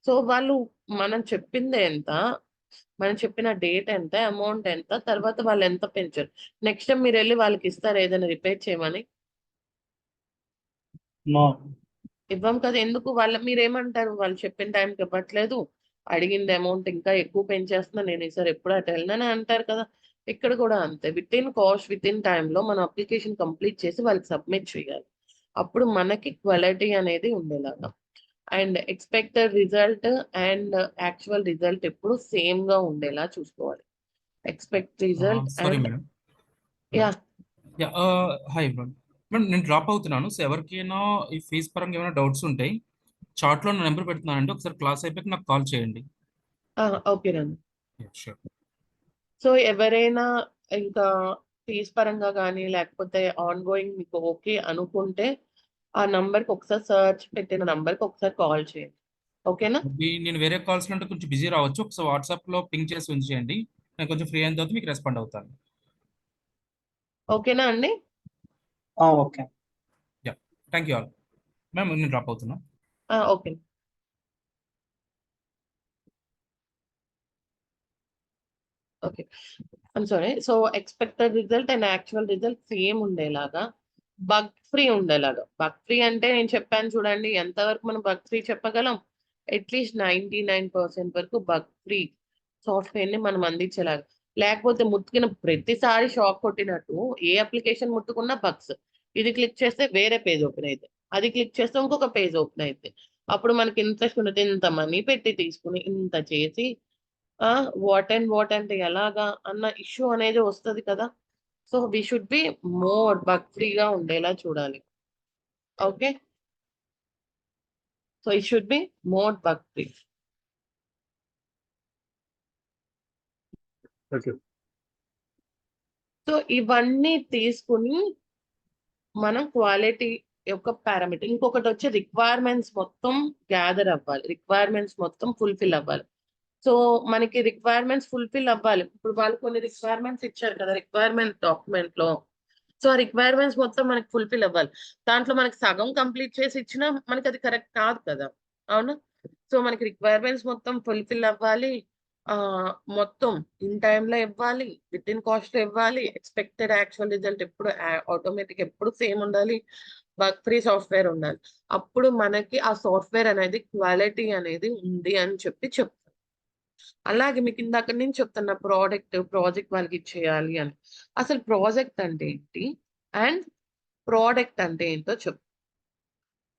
సో వాళ్ళు మనం చెప్పింది ఎంత, మనం చెప్పిన డేట్ ఎంత, అమౌంట్ ఎంత, తర్వాత వాళ్ళు ఎంత పెంచారు. నెక్స్ట్ టైం మీరు వెళ్ళి వాళ్ళకి ఇస్తారు ఏదైనా రిపేర్ చేయమని, నో ఇవ్వం కదా. ఎందుకు, మీరేమంటారు, వాళ్ళు చెప్పిన టైంకి ఇవ్వట్లేదు, అడిగింది అమౌంట్ ఇంకా ఎక్కువ పెంచేస్తున్నా, నేను ఈసారి ఎప్పుడు అటు వెళ్ళనని అంటారు కదా. ఇక్కడ కూడా అంతే, with in cost with in టైంలో మన అప్లికేషన్ కంప్లీట్ చేసి వాళ్ళకి సబ్మిట్ చేయాలి. అప్పుడు మనకి క్వాలిటీ అనేది ఉండేలాగా. And expected result and actual result ఎప్పుడు సేమ్ గా ఉండేలా చూసుకోవాలి. Expect result sorry and madam. Yeah yeah hi madam. Madam నేను డ్రాప్ అవుతున్నాను. సో ఎవరికైనా ఈ ఫీజ్ పరంగా ఏమైనా డౌట్స్ ఉంటాయి చాట్లో నా నెంబర్ పెడుతున్నానండి. ఒకసారి క్లాస్ అయిపోయాక నాకు కాల్ చేయండి. ఓకేనండి. షూర్. సో ఎవరైనా ఇంకా ఫీజ్ పరంగా కానీ లేకపోతే ఆన్ గోయింగ్ మీకు ఓకే అనుకుంటే ఆ నంబర్కి ఒకసారి సర్చ్ పెట్టిన నంబర్కి ఒకసారి కాల్ చేయండి. ఓకేనా? నేను వేరే కాల్స్ అంటే కొంచెం బిజీ రావచ్చు. ఒకసారి వాట్సాప్లో పింక్ చేసి ఉంచేయండి. నేను కొంచెం ఫ్రీ అయిన తర్వాత మీకు రెస్పాండ్ అవుతాను. ఓకేనా అండి? Okay. Yeah, thank you all. Ma'am నేను డ్రాప్ అవుతున్నా. Okay. Okay, I'm sorry. So expected result and actual result same ఉండేలాగా, బగ్ ఫ్రీ ఉండేలాగా. బగ్ ఫ్రీ అంటే నేను చెప్పాను చూడండి, ఎంతవరకు మనం బగ్ ఫ్రీ చెప్పగలం? అట్లీస్ట్ 99% వరకు బగ్ ఫ్రీ సాఫ్ట్వేర్ ని మనం అందించేలాగా. లేకపోతే ముట్టుకున్న ప్రతిసారి షాక్ కొట్టినట్టు ఏ అప్లికేషన్ ముట్టుకున్నా బగ్స్. ఇది క్లిక్ చేస్తే వేరే పేజ్ ఓపెన్ అయితే, అది క్లిక్ చేస్తే ఇంకొక పేజ్ ఓపెన్ అయితే, అప్పుడు మనకి ఇంట్రెస్ట్ ఉండదు. ఇంత మనీ పెట్టి తీసుకుని ఇంత చేసి వాట్ అంటే ఎలాగా అన్న ఇష్యూ అనేది వస్తది కదా! So we should be more bug ఫ్రీగా ఉండేలా చూడాలి. Okay. So it should be more bug free. Okay. So ఇవన్నీ తీసుకుని మనం క్వాలిటీ యొక్క పారామీటర్, ఇంకొకటి వచ్చి రిక్వైర్మెంట్స్ మొత్తం గ్యాదర్ అవ్వాలి. రిక్వైర్మెంట్స్ మొత్తం ఫుల్ఫిల్ అవ్వాలి. సో మనకి రిక్వైర్మెంట్స్ ఫుల్ఫిల్ అవ్వాలి. ఇప్పుడు వాళ్ళు కొన్ని రిక్వైర్మెంట్స్ ఇచ్చారు కదా రిక్వైర్మెంట్ డాక్యుమెంట్ లో. సో ఆ రిక్వైర్మెంట్స్ మొత్తం మనకి ఫుల్ఫిల్ అవ్వాలి. దాంట్లో మనకి సగం కంప్లీట్ చేసి ఇచ్చినా మనకి అది కరెక్ట్ కాదు కదా, అవునా? సో మనకి రిక్వైర్మెంట్స్ మొత్తం ఫుల్ఫిల్ అవ్వాలి. మొత్తం ఇన్ టైంలో ఇవ్వాలి, విత్ ఇన్ కాస్ట్ లో ఇవ్వాలి. ఎక్స్పెక్టెడ్ యాక్చువల్ రిజల్ట్ ఎప్పుడు ఆటోమేటిక్ ఎప్పుడు సేమ్ ఉండాలి. బగ్ ఫ్రీ సాఫ్ట్వేర్ ఉండాలి. అప్పుడు మనకి ఆ సాఫ్ట్వేర్ అనేది క్వాలిటీ అనేది ఉంది అని చెప్తారు. అలాగే మీకు ఇందాక నేను చెప్తున్న ప్రాజెక్ట్ వాళ్ళకి ఇచ్చేయాలి అని. అసలు ప్రాజెక్ట్ అంటే ఏంటి అండ్ ప్రోడక్ట్ అంటే ఏంటో చెప్తాను.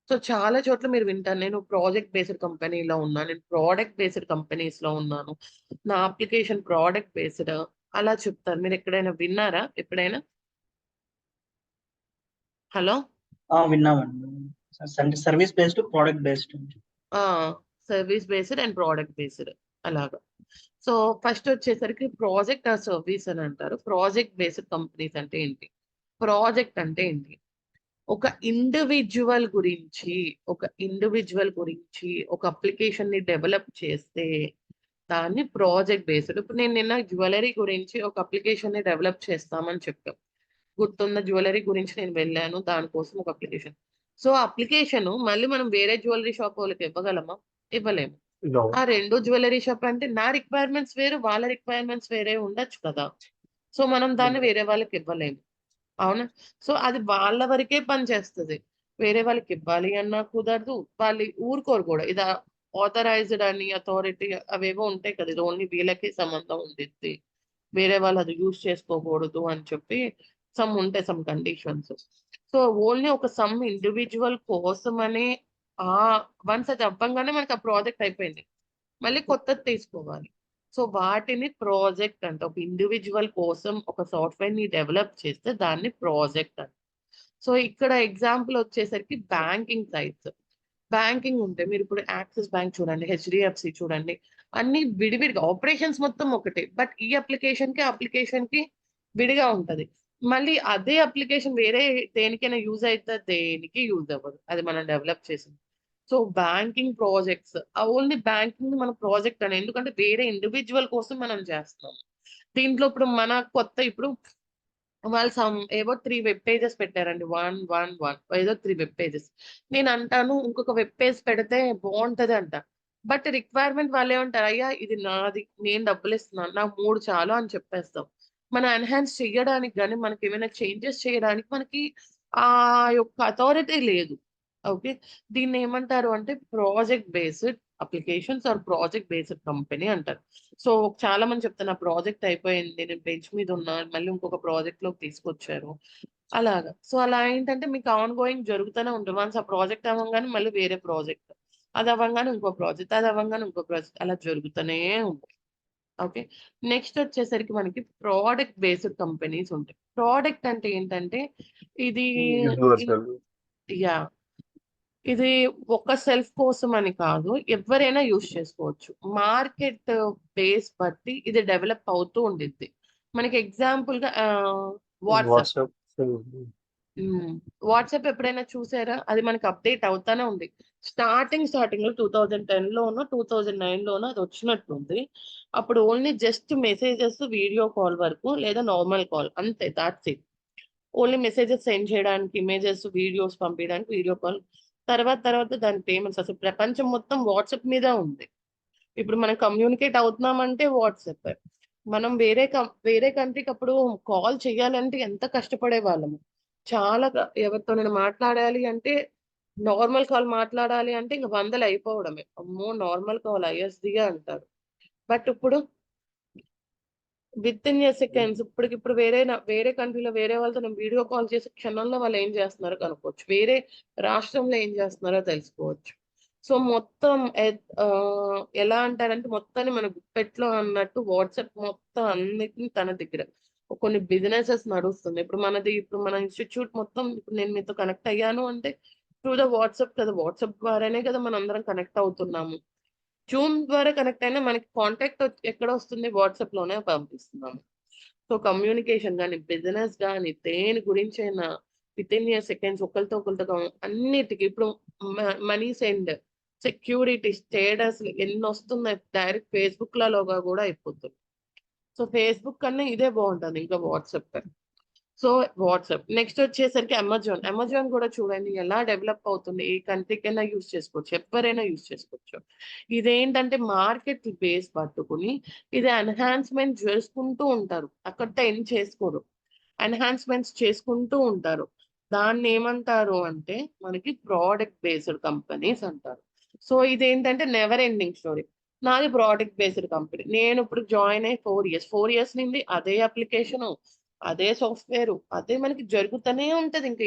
సో చాలా చోట్ల మీరు వింటారు, నేను ప్రాజెక్ట్ బేస్డ్ కంపెనీలో ఉన్నాను, నేను ప్రోడక్ట్ బేస్డ్ కంపెనీస్ లో ఉన్నాను, నా అప్లికేషన్ ప్రోడక్ట్ బేస్డ్ అలా చెప్తారు. మీరు ఎక్కడైనా విన్నారా ఎప్పుడైనా? హలో. విన్నామండి. Service based, product based. Service based and product based అలాగా. సో ఫస్ట్ వచ్చేసరికి ప్రాజెక్ట్ ఆర్ సర్వీస్ అని అంటారు. ప్రాజెక్ట్ బేస్డ్ కంపెనీస్ అంటే ఏంటి? ప్రాజెక్ట్ అంటే ఏంటి? ఒక ఇండివిజువల్ గురించి ఒక అప్లికేషన్ ని డెవలప్ చేస్తే దాన్ని ప్రాజెక్ట్ బేస్డ్. ఇప్పుడు నేను నిన్న జ్యువెలరీ గురించి ఒక అప్లికేషన్ ని డెవలప్ చేస్తామని చెప్పాం. గుర్తున్న జ్యువెలరీ గురించి నేను వెళ్ళాను, దానికోసం ఒక అప్లికేషన్. సో అప్లికేషన్ మళ్ళీ మనం వేరే జ్యువెలరీ షాప్ వాళ్ళకి ఇవ్వగలమా? ఇవ్వలేము. No. ఆ 2 జ్యువెలరీ షాప్ అంటే నా రిక్వైర్మెంట్స్ వేరు, వాళ్ళ రిక్వైర్మెంట్స్ వేరే ఉండొచ్చు కదా. సో మనం దాన్ని వేరే వాళ్ళకి ఇవ్వలేము, అవునా? సో అది వాళ్ళ వరకే పనిచేస్తుంది. వేరే వాళ్ళకి ఇవ్వాలి అన్నా కుదరదు. వాళ్ళు ఊరుకోరు కూడా. ఇది ఆథరైజ్డ్ అని అథారిటీ అవేవో ఉంటాయి కదా, ఇది ఓన్లీ వీళ్ళకి సంబంధం ఉండిద్ది, వేరే వాళ్ళు అది యూజ్ చేసుకోకూడదు అని చెప్పి సమ్ కండిషన్స్. సో ఓన్లీ ఒక ఇండివిజువల్ కోసమనే వన్స్ అది అవ్వంగానే మనకి ఆ ప్రాజెక్ట్ అయిపోయింది, మళ్ళీ కొత్తది తీసుకోవాలి. సో వాటిని ప్రాజెక్ట్ అంటే, ఒక ఇండివిజువల్ కోసం ఒక సాఫ్ట్వేర్ ని డెవలప్ చేస్తే దాన్ని ప్రాజెక్ట్ అంట. సో ఇక్కడ ఎగ్జాంపుల్ వచ్చేసరికి బ్యాంకింగ్ సైట్స్. బ్యాంకింగ్ ఉంటే మీరు ఇప్పుడు యాక్సిస్ బ్యాంక్ చూడండి, హెచ్డిఎఫ్సి చూడండి, అన్ని విడివిడిగా ఆపరేషన్స్ మొత్తం ఒకటే, బట్ ఈ అప్లికేషన్ కి విడిగా ఉంటది. మళ్ళీ అదే అప్లికేషన్ వేరే దేనికైనా యూజ్ అయితే దేనికి యూజ్ అవ్వదు, అది మనం డెవలప్ చేసింది. So banking projects, only banking మన ప్రాజెక్ట్ అని, ఎందుకంటే వేరే ఇండివిజువల్ కోసం మనం చేస్తున్నాం. దీంట్లో ఇప్పుడు మన ఇప్పుడు వాళ్ళు ఏవో 3 వెబ్ పేజెస్ పెట్టారండి. 1 ఏదో 3 వెబ్ పేజెస్. నేను అంటాను ఇంకొక వెబ్ పేజ్ పెడితే బాగుంటది అంట. బట్ రిక్వైర్మెంట్ వాళ్ళు ఏమంటారు, అయ్యా ఇది నాది, నేను డబ్బులు ఇస్తున్నాను, నాకు 3 చాలు అని చెప్పేస్తాం. మనం ఎన్హాన్స్ చేయడానికి కానీ మనకి ఏమైనా చేంజెస్ చేయడానికి మనకి ఆ యొక్క అథారిటీ లేదు. ఓకే. దీన్ని ఏమంటారు అంటే project based applications or project based company అంటారు. సో చాలా మంది చెప్తారు నా ప్రాజెక్ట్ అయిపోయింది, నేను బెంచ్ మీద ఉన్నా, మళ్ళీ ఇంకొక ప్రాజెక్ట్ లోకి తీసుకొచ్చారు అలాగా. సో అలా ఏంటంటే మీకు ఆన్ గోయింగ్ జరుగుతూనే ఉంటుంది. వన్స్ ఆ ప్రాజెక్ట్ అవ్వగానే మళ్ళీ వేరే ప్రాజెక్ట్, అది అవ్వగానే ఇంకో ప్రాజెక్ట్, అది అవ్వగానే ఇంకో ప్రాజెక్ట్, అలా జరుగుతూనే ఉంటుంది. ఓకే. నెక్స్ట్ వచ్చేసరికి మనకి ప్రోడక్ట్ బేస్డ్ కంపెనీస్ ఉంటాయి. ప్రోడక్ట్ అంటే ఏంటంటే ఇది యూనివర్సల్. యా ఇది ఒక సెల్ఫ్ కోసం అని కాదు, ఎవరైనా యూజ్ చేసుకోవచ్చు. మార్కెట్ బేస్ బట్టి ఇది డెవలప్ అవుతూ ఉండిద్ది. మనకి ఎగ్జాంపుల్ గా వాట్సాప్. వాట్సాప్. వాట్సాప్ ఎప్పుడైనా చూసారా? అది మనకి అప్డేట్ అవుతానే ఉంది. స్టార్టింగ్ లో 2010 లోనో 2009 లోనో అది వచ్చినట్టుంది. అప్పుడు only just messages, video call వరకు, లేదా నార్మల్ కాల్ అంతే, that's it. Only messages send చేయడానికి, ఇమేజెస్, వీడియోస్ పంపించడానికి వీడియో కాల్. తర్వాత దాని పేమెంట్స్, అసలు ప్రపంచం మొత్తం వాట్సాప్ మీద ఉంది. ఇప్పుడు మనం కమ్యూనికేట్ అవుతున్నామంటే వాట్సాప్. మనం వేరే కంట్రీకి అప్పుడు కాల్ చేయాలంటే ఎంత కష్టపడే వాళ్ళము. చాలా ఎవరితోనైనా మాట్లాడాలి అంటే, నార్మల్ కాల్ మాట్లాడాలి అంటే ఇంక వందలు అయిపోవడమే. అమ్మో నార్మల్ కాల్ ఐఎస్డి అంటారు. బట్ ఇప్పుడు విత్ ఇన్ సెకండ్స్, ఇప్పటికిప్పుడు వేరే కంట్రీలో వేరే వాళ్ళతో నేను వీడియో కాల్ చేసి క్షణంలో వాళ్ళు ఏం చేస్తున్నారో కనుక్కోవచ్చు. వేరే రాష్ట్రంలో ఏం చేస్తున్నారో తెలుసుకోవచ్చు. సో మొత్తం ఎలా అంటారంటే మొత్తాన్ని మన గుప్పెట్లో అన్నట్టు వాట్సాప్ మొత్తం అన్నిటిని తన దగ్గర. కొన్ని బిజినెసెస్ నడుస్తుంది. ఇప్పుడు మన ఇన్స్టిట్యూట్ మొత్తం ఇప్పుడు నేను మీతో కనెక్ట్ అయ్యాను అంటే త్రూ ద వాట్సాప్ కదా. వాట్సాప్ ద్వారానే కదా మనం అందరం కనెక్ట్ అవుతున్నాము. జూమ్ ద్వారా కనెక్ట్ అయినా మనకి కాంటాక్ట్ ఎక్కడ వస్తుంది? వాట్సాప్ లోనే పంపిస్తున్నాము. సో కమ్యూనికేషన్ కానీ, బిజినెస్ కానీ, దేని గురించి అయినా విత్ ఇన్ సెకండ్స్ ఒకరితో అన్నిటికీ ఇప్పుడు మనీ సెండ్, సెక్యూరిటీ, స్టేటస్ ఎన్ని వస్తున్నాయి. డైరెక్ట్ ఫేస్బుక్ లాగా కూడా అయిపోతుంది. సో ఫేస్బుక్ కన్నా ఇదే బాగుంటుంది ఇంకా వాట్సాప్. సో వాట్సాప్ నెక్స్ట్ వచ్చేసరికి అమెజాన్ కూడా చూడండి ఎలా డెవలప్ అవుతుంది. ఏ కంట్రీకైనా యూజ్ చేసుకోవచ్చు, ఎవరైనా యూజ్ చేసుకోవచ్చు. ఇదేంటంటే మార్కెట్ బేస్ పట్టుకుని ఇది ఎన్హాన్స్మెంట్ చేసుకుంటూ ఉంటారు, అక్కడితో ఎండ్ చేసుకోరు, ఎన్హాన్స్మెంట్స్ చేసుకుంటూ ఉంటారు. దాన్ని ఏమంటారు అంటే మనకి ప్రోడక్ట్ బేస్డ్ కంపెనీస్ అంటారు. సో ఇదేంటంటే నెవర్ ఎండింగ్ స్టోరీ. నాది ప్రోడక్ట్ బేస్డ్ కంపెనీ. నేను ఇప్పుడు జాయిన్ అయ్యి 4 ఇయర్స్ నుండి అదే అప్లికేషన్, అదే సాఫ్ట్వేర్, అదే మనకి జరుగుతూనే ఉంటది ఇంకా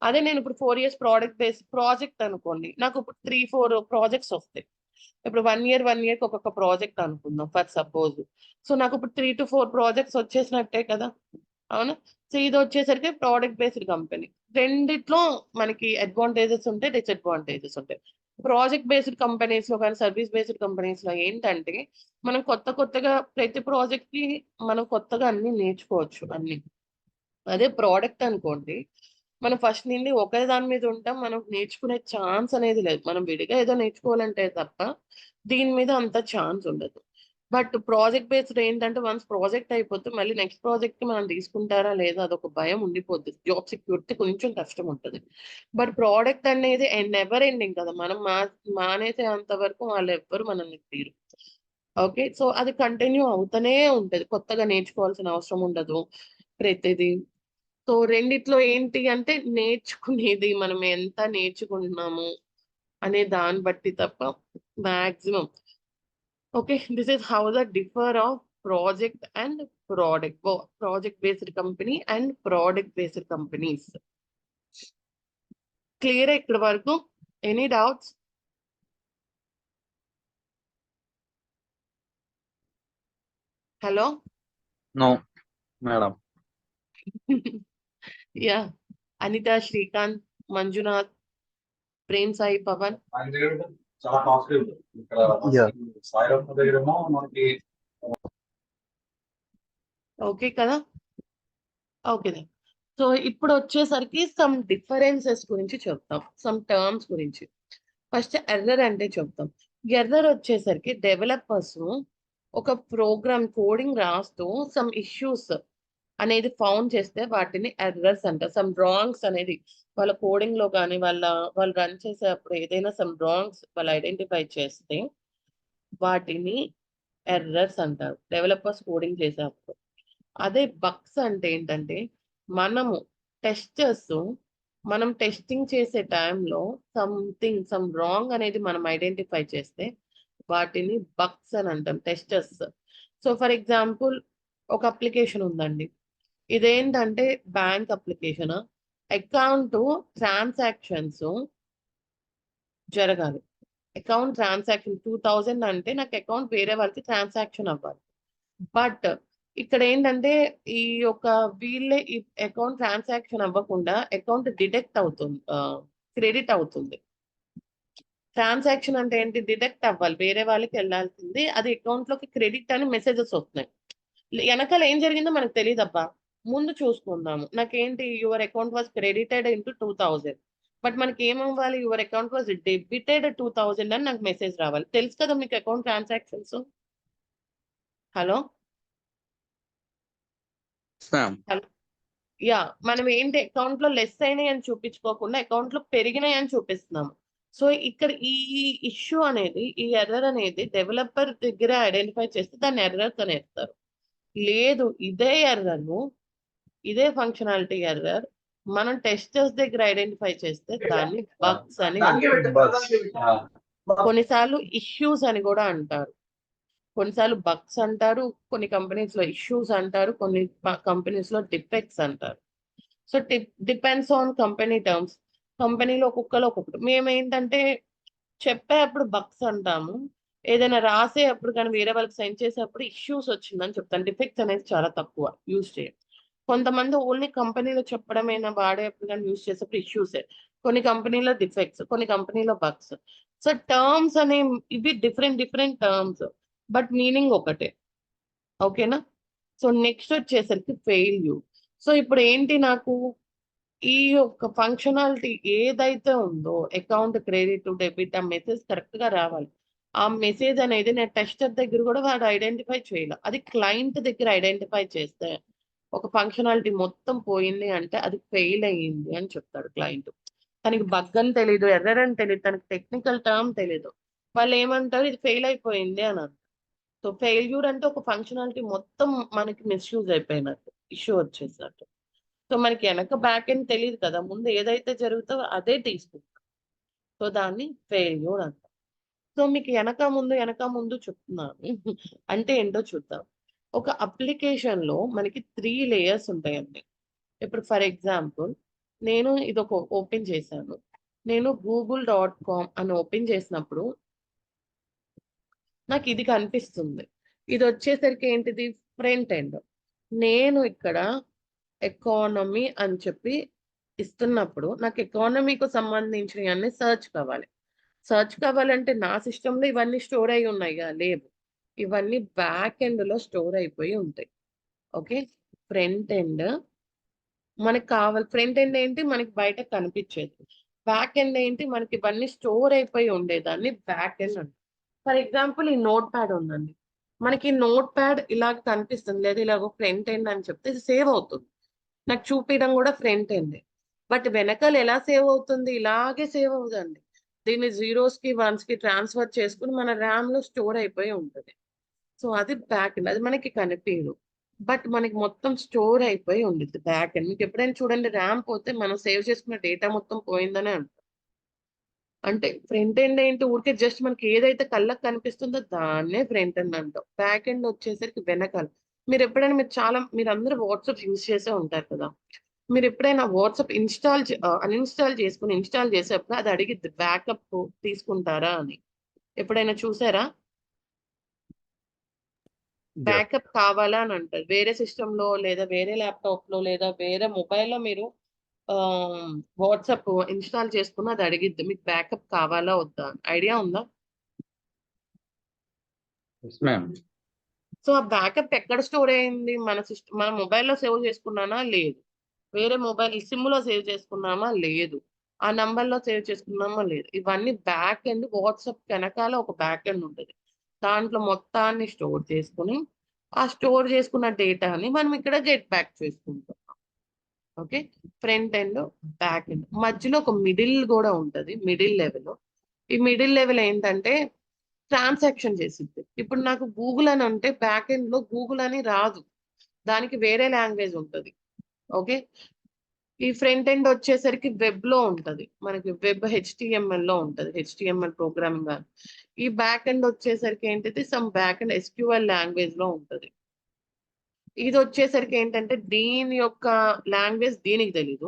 అదే నేను ఇప్పుడు 4 ఇయర్స్ ప్రోడక్ట్ బేస్డ్ ప్రాజెక్ట్ అనుకోండి, నాకు ఇప్పుడు 3-4 ప్రాజెక్ట్స్ వస్తాయి. ఇప్పుడు 1 ఇయర్ ఒక్కొక్క ప్రాజెక్ట్ అనుకుందాం ఫర్ సపోజ్. సో నాకు ఇప్పుడు 3-4 ప్రాజెక్ట్స్ వచ్చేసినట్టే కదా, అవునా? సో ఇది వచ్చేసరికి ప్రోడక్ట్ బేస్డ్ కంపెనీ. రెండిట్లో మనకి అడ్వాంటేజెస్ ఉంటాయి, డిసడ్వాంటేజెస్ ఉంటాయి. ప్రాజెక్ట్ బేస్డ్ కంపెనీస్ లో కానీ, సర్వీస్ బేస్డ్ కంపెనీస్ లో ఏంటంటే మనం కొత్తగా ప్రతి ప్రాజెక్ట్ కి మనం కొత్తగా అన్ని నేర్చుకోవచ్చు అన్ని. అదే ప్రోడక్ట్ అనుకోండి, మనం ఫస్ట్ నుండి ఒకే దాని మీద ఉంటాం, మనం నేర్చుకునే ఛాన్స్ అనేది లేదు. మనం విడిగా ఏదో నేర్చుకోవాలంటే తప్ప దీని మీద అంత ఛాన్స్ ఉండదు. బట్ ప్రాజెక్ట్ బేస్డ్ ఏంటంటే వన్స్ ప్రాజెక్ట్ అయిపోతే మళ్ళీ నెక్స్ట్ ప్రాజెక్ట్ కి మనం తీసుకుంటారా లేదా అదొక భయం ఉండిపోద్ది. జాబ్ సెక్యూరిటీ కొంచెం కష్టం ఉంటుంది. బట్ ప్రోడక్ట్ అనేది నెవర్ ఎండింగ్ కదా. మనం మానేసే అంత వరకు వాళ్ళు ఎవ్వరు మనల్ని తీరు. ఓకే. సో అది కంటిన్యూ అవుతూనే ఉంటది. కొత్తగా నేర్చుకోవాల్సిన అవసరం ఉండదు ప్రతిదీ. సో రెండిట్లో ఏంటి అంటే నేర్చుకునేది మనం ఎంత నేర్చుకుంటున్నాము అనే దాన్ని బట్టి తప్ప maximum. Okay. This is how the differ of project and project based company and product based companies. Clear ఇక్కడ వరకు? Any doubts? Hello. No madam. Yeah. Anitha, Srikanth, Manjunath, Prem Sai, Pavan. ఆయన దగ్గర చాలా కాస్ట్లీ ఉంటుంది. ఇక్కడ Yeah. సాయిరామ్ దగ్గరేమో మనకి ఓకే కదా. ఓకే. సో ఇప్పుడు వచ్చేసరికి సమ్ డిఫరెన్సెస్ గురించి చెప్తాం, సమ్ టర్మ్స్ గురించి. ఫస్ట్ ఎర్రర్ అంటే చెప్తాం. ఎర్రర్ వచ్చేసరికి డెవలపర్స్ ఒక ప్రోగ్రామ్ కోడింగ్ రాస్తూ సమ్ ఇష్యూస్ అనేది ఫౌండ్ చేస్తే వాటిని ఎర్రర్స్ అంటారు. సమ్ రాంగ్స్ అనేది వాళ్ళ కోడింగ్ లో కానీ వాళ్ళు రన్ చేసేటప్పుడు ఏదైనా సమ్ రాంగ్స్ వాళ్ళు ఐడెంటిఫై చేస్తే వాటిని ఎర్రర్స్ అంటారు డెవలపర్స్ కోడింగ్ చేసేటప్పుడు. అదే బగ్స్ అంటే ఏంటంటే మనము టెస్టర్స్ మనం టెస్టింగ్ చేసే టైంలో సమ్ రాంగ్ అనేది మనం ఐడెంటిఫై చేస్తే వాటిని బగ్స్ అని అంటాం, టెస్టర్స్. సో ఫర్ ఎగ్జాంపుల్ ఒక అప్లికేషన్ ఉందండి, ఇదేంటంటే బ్యాంక్ అప్లికేషన్. అకౌంట్ ట్రాన్సాక్షన్స్ జరగాలి. అకౌంట్ ట్రాన్సాక్షన్ 2000 అంటే నాకు అకౌంట్ వేరే వాళ్ళకి ట్రాన్సాక్షన్ అవ్వాలి. బట్ ఇక్కడ ఏంటంటే ఈ యొక్క వీళ్ళే ఈ అకౌంట్ ట్రాన్సాక్షన్ అవ్వకుండా అకౌంట్ డిడక్ట్ అవుతుంది, క్రెడిట్ అవుతుంది. ట్రాన్సాక్షన్ అంటే ఏంటి, డిడక్ట్ అవ్వాలి, వేరే వాళ్ళకి వెళ్ళాల్సింది, అది అకౌంట్ లోకి క్రెడిట్ అని మెసేజెస్ వస్తున్నాయి. వెనకాల ఏం జరిగిందో మనకు తెలియదు అబ్బా, ముందు చూసుకుందాము. నాకేంటి your account was credited into 2000, but మనకి ఏమవ్వాలి, యువర్ అకౌంట్ వాజ్ డెబిటెడ్ 2000 అని నాకు మెసేజ్ రావాలి. తెలుసు కదా మీకు account transactions. Hello ma'am. Yeah, మనం ఏంటి అకౌంట్ లో లెస్ అయినాయి అని చూపించుకోకుండా అకౌంట్ లో పెరిగినాయి అని చూపిస్తున్నాము. సో ఇక్కడ ఈ ఇష్యూ అనేది, ఈ ఎర్రర్ అనేది డెవలపర్ దగ్గర ఐడెంటిఫై చేస్తే దాన్ని ఎర్రర్ అని వేస్తారు. లేదు, ఇదే ఫంక్షనాలిటీ ఎర్రర్ మనం టెస్టర్స్ దగ్గర ఐడెంటిఫై చేస్తే దాన్ని బగ్స్ అని దానికి అంటారు. పెట్టు, Bugs. దానికి పెట్టు. కొన్నిసార్లు ఇష్యూస్ అని కూడా అంటారు, కొన్నిసార్లు బగ్స్ అంటారు, కొన్ని కంపెనీస్ లో ఇష్యూస్ అంటారు, కొన్ని కంపెనీస్ లో డిఫెక్ట్స్ అంటారు. So depends on company terms. కంపెనీలో ఒక్కొక్కటి. మేము ఏంటంటే చెప్పేటప్పుడు బగ్స్ అంటాము, ఏదైనా రాసేటప్పుడు కానీ వేరే వాళ్ళకి సెండ్ చేసేటప్పుడు ఇష్యూస్ వచ్చిందని చెప్తాను. డిఫెక్ట్స్ అనేది చాలా తక్కువ యూజ్ చేయం. కొంతమంది ఓన్లీ కంపెనీలో చెప్పడమైనా వాడేటప్పుడు కానీ యూజ్ చేసేటప్పుడు ఇష్యూసే. కొన్ని కంపెనీలో డిఫెక్ట్స్, కొన్ని కంపెనీలో బగ్స్. సో టర్మ్స్ అనే ఇవి డిఫరెంట్ టర్మ్స్, బట్ మీనింగ్ ఒకటే. ఓకేనా? సో నెక్స్ట్ వచ్చేసరికి ఫెయిల్యూర్. సో ఇప్పుడు ఏంటి, నాకు ఈ యొక్క ఫంక్షనాలిటీ ఏదైతే ఉందో అకౌంట్ క్రెడిట్ డెబిట్ ఆ మెసేజ్ కరెక్ట్ గా రావాలి. ఆ మెసేజ్ అనేది నేను టెస్టర్ దగ్గర కూడా వాడు ఐడెంటిఫై చేయాలి. అది క్లయింట్ దగ్గర ఐడెంటిఫై చేస్తే ఒక ఫంక్షనాలిటీ మొత్తం పోయింది అంటే అది ఫెయిల్ అయ్యింది అని చెప్తాడు క్లయింట్. తనకి బగ్ అని తెలీదు, ఎర్రర్ అని తెలియదు, తనకి టెక్నికల్ టర్మ్ తెలీదు, వాళ్ళు ఏమంటారు ఇది ఫెయిల్ అయిపోయింది అని అంటారు. సో ఫెయిల్యూర్ అంటే ఒక ఫంక్షనాలిటీ మొత్తం మనకి మిస్యూజ్ అయిపోయినట్టు, ఇష్యూ వచ్చేసినట్టు. సో మనకి వెనక బ్యాక్ ఎండ్ తెలియదు కదా, ముందు ఏదైతే జరుగుతుందో అదే తీసుకుంటాం. సో దాన్ని ఫెయిల్యూర్ అంటాం. సో మీకు వెనక ముందు చెప్తున్నాను అంటే ఏంటో చూద్దాం. ఒక అప్లికేషన్ లో మనకి 3 లేయర్స్ ఉంటాయండి. ఇప్పుడు ఫర్ ఎగ్జాంపుల్ నేను ఇది ఒక ఓపెన్ చేశాను. నేను google.com అని ఓపెన్ చేసినప్పుడు నాకు ఇది కనిపిస్తుంది. ఇది వచ్చేసరికి ఏంటిది, ఫ్రంట్ ఎండ్. నేను ఇక్కడ ఎకానమీ అని చెప్పి ఇస్తున్నప్పుడు నాకు ఎకానమీకి సంబంధించినవి అన్ని సర్చ్ కావాలి. సర్చ్ కావాలంటే నా సిస్టంలో ఇవన్నీ స్టోర్ అయి ఉన్నాయా, లేవు. ఇవన్నీ బ్యాక్ ఎండ్ లో స్టోర్ అయిపోయి ఉంటాయి. ఓకే, ఫ్రంట్ ఎండ్ మనకి కావాలి. ఫ్రంట్ ఎండ్ ఏంటి, మనకి బయట కనిపించేది. బ్యాక్ ఎండ్ ఏంటి, మనకి ఇవన్నీ స్టోర్ అయిపోయి ఉండేదాన్ని బ్యాక్ ఎండ్ అంటారు. ఫర్ ఎగ్జాంపుల్ ఈ నోట్ ప్యాడ్ ఉందండి, మనకి నోట్ ప్యాడ్ ఇలాగ కనిపిస్తుంది, లేదా ఇలాగ ఫ్రంట్ ఎండ్ అని చెప్తే ఇది సేవ్ అవుతుంది. నాకు చూపించడం కూడా ఫ్రంట్ ఎండ్. బట్ వెనకాల ఎలా సేవ్ అవుతుంది, ఇలాగే సేవ్ అవుతుంది. దీన్ని జీరోస్ కి వన్స్ కి ట్రాన్స్ఫర్ చేసుకుని మన ర్యామ్ లో స్టోర్ అయిపోయి ఉంటుంది. సో అది బ్యాక్ ఎండ్, అది మనకి కనిపించదు, బట్ మనకి మొత్తం స్టోర్ అయిపోయి ఉండిద్ది బ్యాక్ ఎండ్. మీకు ఎప్పుడైనా చూడండి, ర్యామ్ పోతే మనం సేవ్ చేసుకున్న డేటా మొత్తం పోయిందని అంటాం. అంటే ఫ్రంట్ ఎండ్ ఏంటి, ఊరికే జస్ట్ మనకి ఏదైతే కళ్ళకి కనిపిస్తుందో దాన్నే ఫ్రంట్ ఎండ్ అంటాం. బ్యాక్ ఎండ్ వచ్చేసరికి వెనకాల. మీరు అందరూ వాట్సాప్ యూజ్ చేసే ఉంటారు కదా, మీరు ఎప్పుడైనా వాట్సాప్ అన్ఇన్స్టాల్ చేసుకుని ఇన్స్టాల్ చేసేప్పుడు అది అడిగిద్ది బ్యాకప్ తీసుకుంటారా అని. ఎప్పుడైనా చూసారా? బ్యాకప్ కావాలా అని అంటారు. వేరే సిస్టమ్ లో లేదా వేరే ల్యాప్టాప్ లో లేదా వేరే మొబైల్లో మీరు వాట్సాప్ ఇన్స్టాల్ చేసుకుని అది అడిగిద్ది మీకు బ్యాకప్ కావాలా వద్దా. ఐడియా ఉందా? Yes, ma'am. సో ఆ బ్యాకప్ ఎక్కడ స్టోర్ అయింది, మన మొబైల్లో సేవ్ చేసుకున్నానా, లేదు. వేరే మొబైల్ సిమ్ లో సేవ్ చేసుకున్నామా, లేదు. ఆ నంబర్ లో సేవ్ చేసుకున్నామా, లేదు. ఇవన్నీ బ్యాక్ ఎండ్. వాట్సాప్ వెనకాల ఒక బ్యాక్ ఎండ్ ఉంటుంది, దాంట్లో మొత్తాన్ని స్టోర్ చేసుకుని ఆ స్టోర్ చేసుకున్న డేటాని మనం ఇక్కడ గెట్ బ్యాక్ చేసుకుంటాం. Okay, front end back end. మధ్యలో ఒక మిడిల్ కూడా ఉంటుంది, మిడిల్ లెవెల్. ఈ మిడిల్ లెవెల్ ఏంటంటే ట్రాన్సాక్షన్ చేసిద్ది. ఇప్పుడు నాకు గూగుల్ అని అంటే బ్యాక్ ఎండ్ లో గూగుల్ అని రాదు, దానికి వేరే లాంగ్వేజ్ ఉంటుంది. ఓకే, ఈ ఫ్రంట్ ఎండ్ వచ్చేసరికి వెబ్ లో ఉంటది, మనకి వెబ్ హెచ్టిఎంఎల్ లో ఉంటది, హెచ్టిఎంఎల్ ప్రోగ్రామింగ్. ఈ బ్యాక్ ఎండ్ వచ్చేసరికి ఏంటంటే some back end SQL language లో ఉంటది. ఇది వచ్చేసరికి ఏంటంటే దీని యొక్క లాంగ్వేజ్ దీనికి తెలీదు,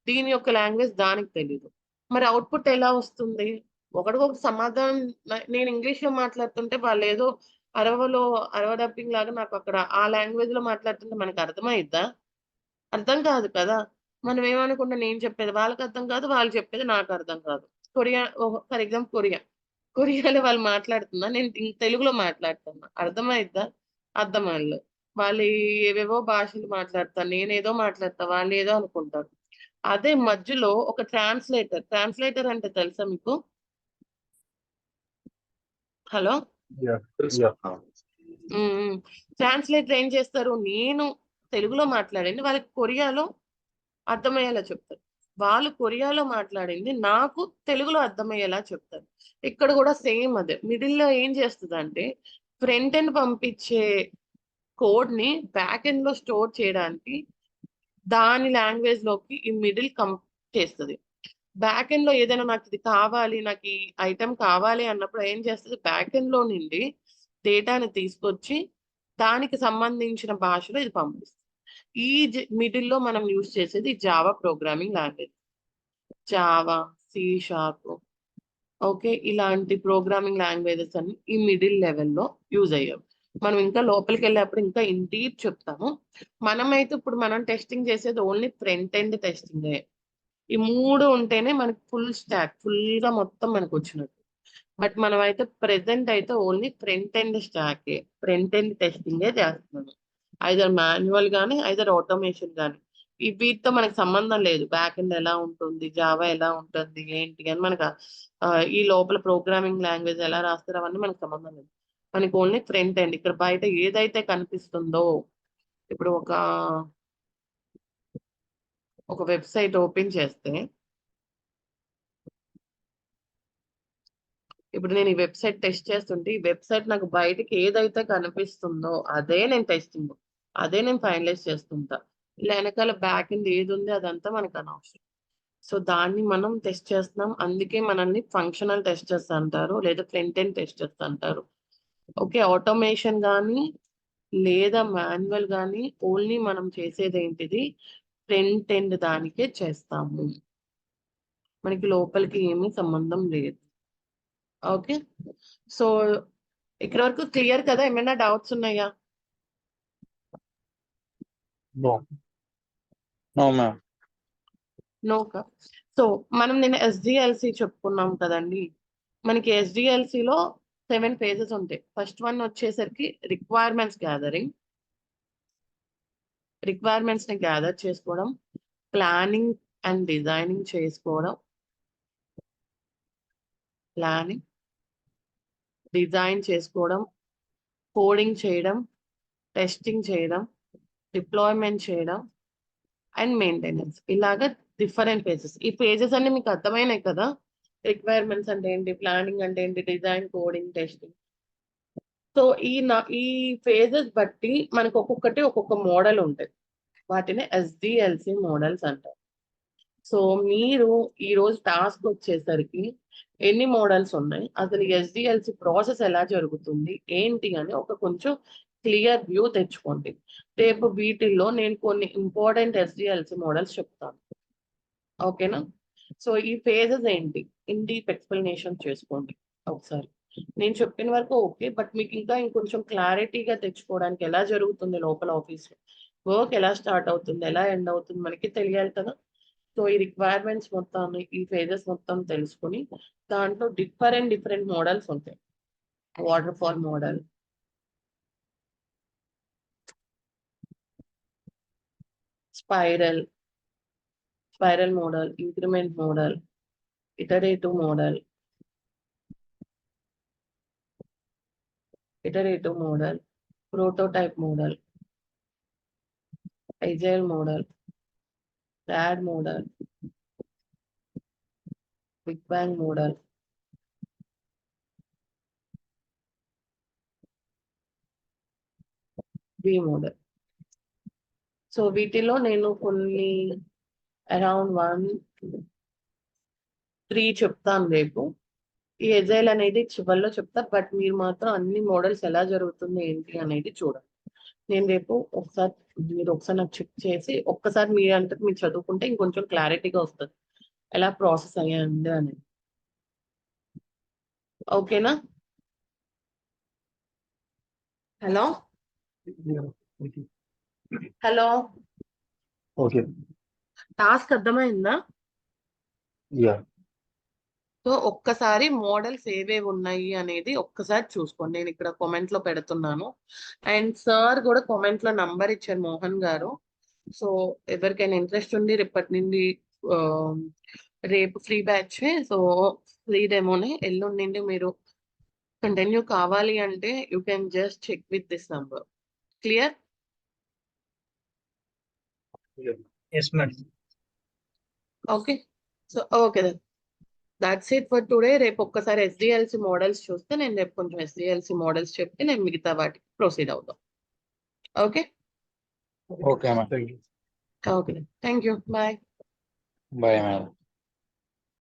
దీని యొక్క లాంగ్వేజ్ దానికి తెలీదు. మరి అవుట్పుట్ ఎలా వస్తుంది? ఒకటికొక సమాధానం. నేను ఇంగ్లీష్ లో మాట్లాడుతుంటే వాళ్ళు ఏదో అరవ డబ్బింగ్ లాగా నాకు అక్కడ ఆ లాంగ్వేజ్ లో మాట్లాడుతుంటే మనకు అర్థమైద్దా? అర్థం కాదు కదా. మనం ఏమనుకుంటాం, నేను చెప్పేది వాళ్ళకి అర్థం కాదు, వాళ్ళు చెప్పేది నాకు అర్థం కాదు. కొరియా, ఫర్ ఎగ్జాంపుల్ కొరియాలో వాళ్ళు మాట్లాడుతున్నా, నేను తెలుగులో మాట్లాడుతున్నా, అర్థమైద్దా? అర్థమయ్యలేదు. వాళ్ళు ఏవేవో భాషలు మాట్లాడతారు, నేనేదో మాట్లాడతా, వాళ్ళు ఏదో అనుకుంటారు. అదే మధ్యలో ఒక ట్రాన్స్లేటర్ అంటే తెలుసా మీకు? హలో. ట్రాన్స్లేటర్ ఏం చేస్తారు, నేను తెలుగులో మాట్లాడింది వాళ్ళకి కొరియాలో అర్థమయ్యేలా చెప్తారు, వాళ్ళు కొరియాలో మాట్లాడింది నాకు తెలుగులో అర్థమయ్యేలా చెప్తారు. ఇక్కడ కూడా సేమ్ అదే, మిడిల్లో ఏం చేస్తుంది అంటే ఫ్రంట్ ఎండ్ పంపించే కోడ్ ని బ్యాక్ ఎండ్ లో స్టోర్ చేయడానికి దాని లాంగ్వేజ్ లోకి ఈ మిడిల్ చేస్తుంది. బ్యాక్ ఎండ్ లో ఏదైనా నాకు ఇది కావాలి, నాకు ఈ ఐటమ్ కావాలి అన్నప్పుడు ఏం చేస్తుంది, బ్యాక్ ఎండ్ లో నుండి డేటాని తీసుకొచ్చి దానికి సంబంధించిన భాషలో ఇది పంపిస్తుంది. ఈ మిడిల్ లో మనం యూజ్ చేసేది Java programming language, Java, C sharp, okay, ఇలాంటి ప్రోగ్రామింగ్ లాంగ్వేజెస్ అన్ని ఈ మిడిల్ లెవెల్లో యూజ్ అయ్యాం. మనం ఇంకా లోపలికి వెళ్ళేప్పుడు ఇంకా ఇన్ డీప్ చెప్తాము. మనమైతే ఇప్పుడు మనం టెస్టింగ్ చేసేది ఓన్లీ ఫ్రంట్ ఎండ్ టెస్టింగ్. ఈ 3 ఉంటేనే మనకి ఫుల్ స్టాక్, ఫుల్ గా మొత్తం మనకు వచ్చినట్టు. బట్ మనం అయితే ప్రెసెంట్ అయితే ఓన్లీ ఫ్రంట్ ఎండ్ స్టాకే, ఫ్రంట్ ఎండ్ టెస్టింగే చేస్తున్నాము. ఐదర్ మాన్యువల్ గానీ ఐదర్ ఆటోమేషన్ గానీ. ఈ వీటితో మనకు సంబంధం లేదు, బ్యాక్ ఎండ్ ఎలా ఉంటుంది, జావా ఎలా ఉంటుంది ఏంటి అని మనకు ఈ లోపల ప్రోగ్రామింగ్ లాంగ్వేజ్ ఎలా రాస్తారు అవన్నీ మనకు సంబంధం లేదు. మనకి ఓన్లీ ఫ్రంట్ ఎండ్. ఇక్కడ బయట ఏదైతే కనిపిస్తుందో, ఇప్పుడు ఒక వెబ్సైట్ ఓపెన్ చేస్తే, ఇప్పుడు నేను ఈ వెబ్సైట్ టెస్ట్ చేస్తుంటే ఈ వెబ్సైట్ నాకు బయటకి ఏదైతే కనిపిస్తుందో అదే నేను టెస్టింగ్, అదే నేను ఫైనలైజ్ చేస్తుంటా. ఇలా వెనకాల బ్యాక్ ఎండ్ ఏది ఉంది అదంతా మనకు అనవసరం. సో దాన్ని మనం టెస్ట్ చేస్తున్నాం, అందుకే మనల్ని ఫంక్షనల్ టెస్టర్స్ అంటారు, లేదా ఫ్రంట్ ఎండ్ టెస్టర్స్ అంటారు. ఓకే, ఆటోమేషన్ కానీ లేదా మాన్యువల్ కానీ ఓన్లీ మనం చేసేది ఏంటిది, ఫ్రంట్ ఎండ్ దానికే చేస్తాము, మనకి లోపలికి ఏమీ సంబంధం లేదు. ఓకే, సో ఇక్కడ వరకు క్లియర్ కదా? ఏమైనా డౌట్స్ ఉన్నాయా? No, ma'am. నోకా. సో మనం నేను ఎస్డిఎల్సి చెప్పుకున్నాం కదండి. మనకి ఎస్డిఎల్సిలో 7 phases ఉంటాయి. ఫస్ట్ వన్ వచ్చేసరికి రిక్వైర్మెంట్స్ ని గ్యాదర్ చేసుకోవడం, ప్లానింగ్ అండ్ డిజైనింగ్ చేసుకోవడం, కోడింగ్ చేయడం, టెస్టింగ్ చేయడం, డిప్లాయ్మెంట్ చేయడం అండ్ మెయింటెనెన్స్. ఇలాగా డిఫరెంట్ ఫేజెస్. ఈ ఫేజెస్ అన్ని మీకు అర్థమైనాయి కదా? రిక్వైర్మెంట్స్ అంటే ఏంటి, ప్లానింగ్ అంటే ఏంటి, డిజైన్, కోడింగ్, టెస్టింగ్. సో ఈ ఫేజెస్ బట్టి మనకు ఒక్కొక్కటి ఒక్కొక్క మోడల్ ఉంటుంది, వాటిని ఎస్డిఎల్సి మోడల్స్ అంటారు. సో మీరు ఈ రోజు టాస్క్ వచ్చేసరికి ఎన్ని మోడల్స్ ఉన్నాయి, అసలు ఎస్డిఎల్సి ప్రాసెస్ ఎలా జరుగుతుంది ఏంటి అని ఒక కొంచెం క్లియర్ వ్యూ తెచ్చుకోండి. రేపు వీటిల్లో నేను కొన్ని ఇంపార్టెంట్ ఎస్డిఎల్సి మోడల్స్ చెప్తాను, ఓకేనా? సో ఈ ఫేజెస్ ఏంటి ఇన్ డీప్ ఎక్స్ప్లెనేషన్ చేసుకోండి ఒకసారి. నేను చెప్పిన వరకు ఓకే, బట్ మీకు ఇంకా ఇంకొంచెం క్లారిటీగా తెచ్చుకోవడానికి ఎలా జరుగుతుంది లోపల ఆఫీస్లో వర్క్, ఎలా స్టార్ట్ అవుతుంది, ఎలా ఎండ్ అవుతుంది మనకి తెలియాలి కదా. సో ఈ రిక్వైర్మెంట్స్ మొత్తం, ఈ ఫేజెస్ మొత్తం తెలుసుకుని దాంట్లో డిఫరెంట్ మోడల్స్ ఉంటాయి. Waterfall model, spiral model, increment model, iterative model, prototype model, agile model, RAD model, big bang model, V model. సో వీటిలో నేను కొన్ని అరౌండ్ 3 చెప్తాను రేపు. ఈ ఎజైల్ అనేది చివరిలో చెప్తా, బట్ మీరు మాత్రం అన్ని మోడల్స్ ఎలా జరుగుతుంది ఏంటి అనేది చూడండి. నేను రేపు మీరు ఒకసారి నాకు చెక్ చేసి ఒక్కసారి మీరు అంతకు మీరు చదువుకుంటే ఇంకొంచెం క్లారిటీగా వస్తుంది ఎలా ప్రాసెస్ అయ్యింది అనేది. ఓకేనా? Hello hello, Okay. టాస్క్ అర్థమైందా? Yeah. సో ఒక్కసారి మోడల్స్ ఏవేవి ఉన్నాయి అనేది ఒక్కసారి చూసుకోండి. నేను ఇక్కడ కామెంట్ లో పెడుతున్నాను. అండ్ సార్ కూడా కామెంట్ లో నంబర్ ఇచ్చారు, మోహన్ గారు. సో ఎవరికైనా ఇంట్రెస్ట్ ఉంది రేపటి నుండి రేపు ఫ్రీ బ్యాచ్, సో ఫ్రీ డెమోనే. ఎల్లుండి నుండి మీరు కంటిన్యూ కావాలి అంటే you can just check with this number. Clear? Yes, madam. Okay. So okay, that's it for today. రేపు ఒక్కసారి ఎస్డిఎల్సి మోడల్స్ చూస్తే నేను రేపు కొంచెం ఎస్డిఎల్సి మోడల్స్ చెప్తే నేను మిగతా వాటికి ప్రొసీడ్ అవుతాం. Okay Okay, ma'am. Okay, thank you, bye. Bye, ma'am.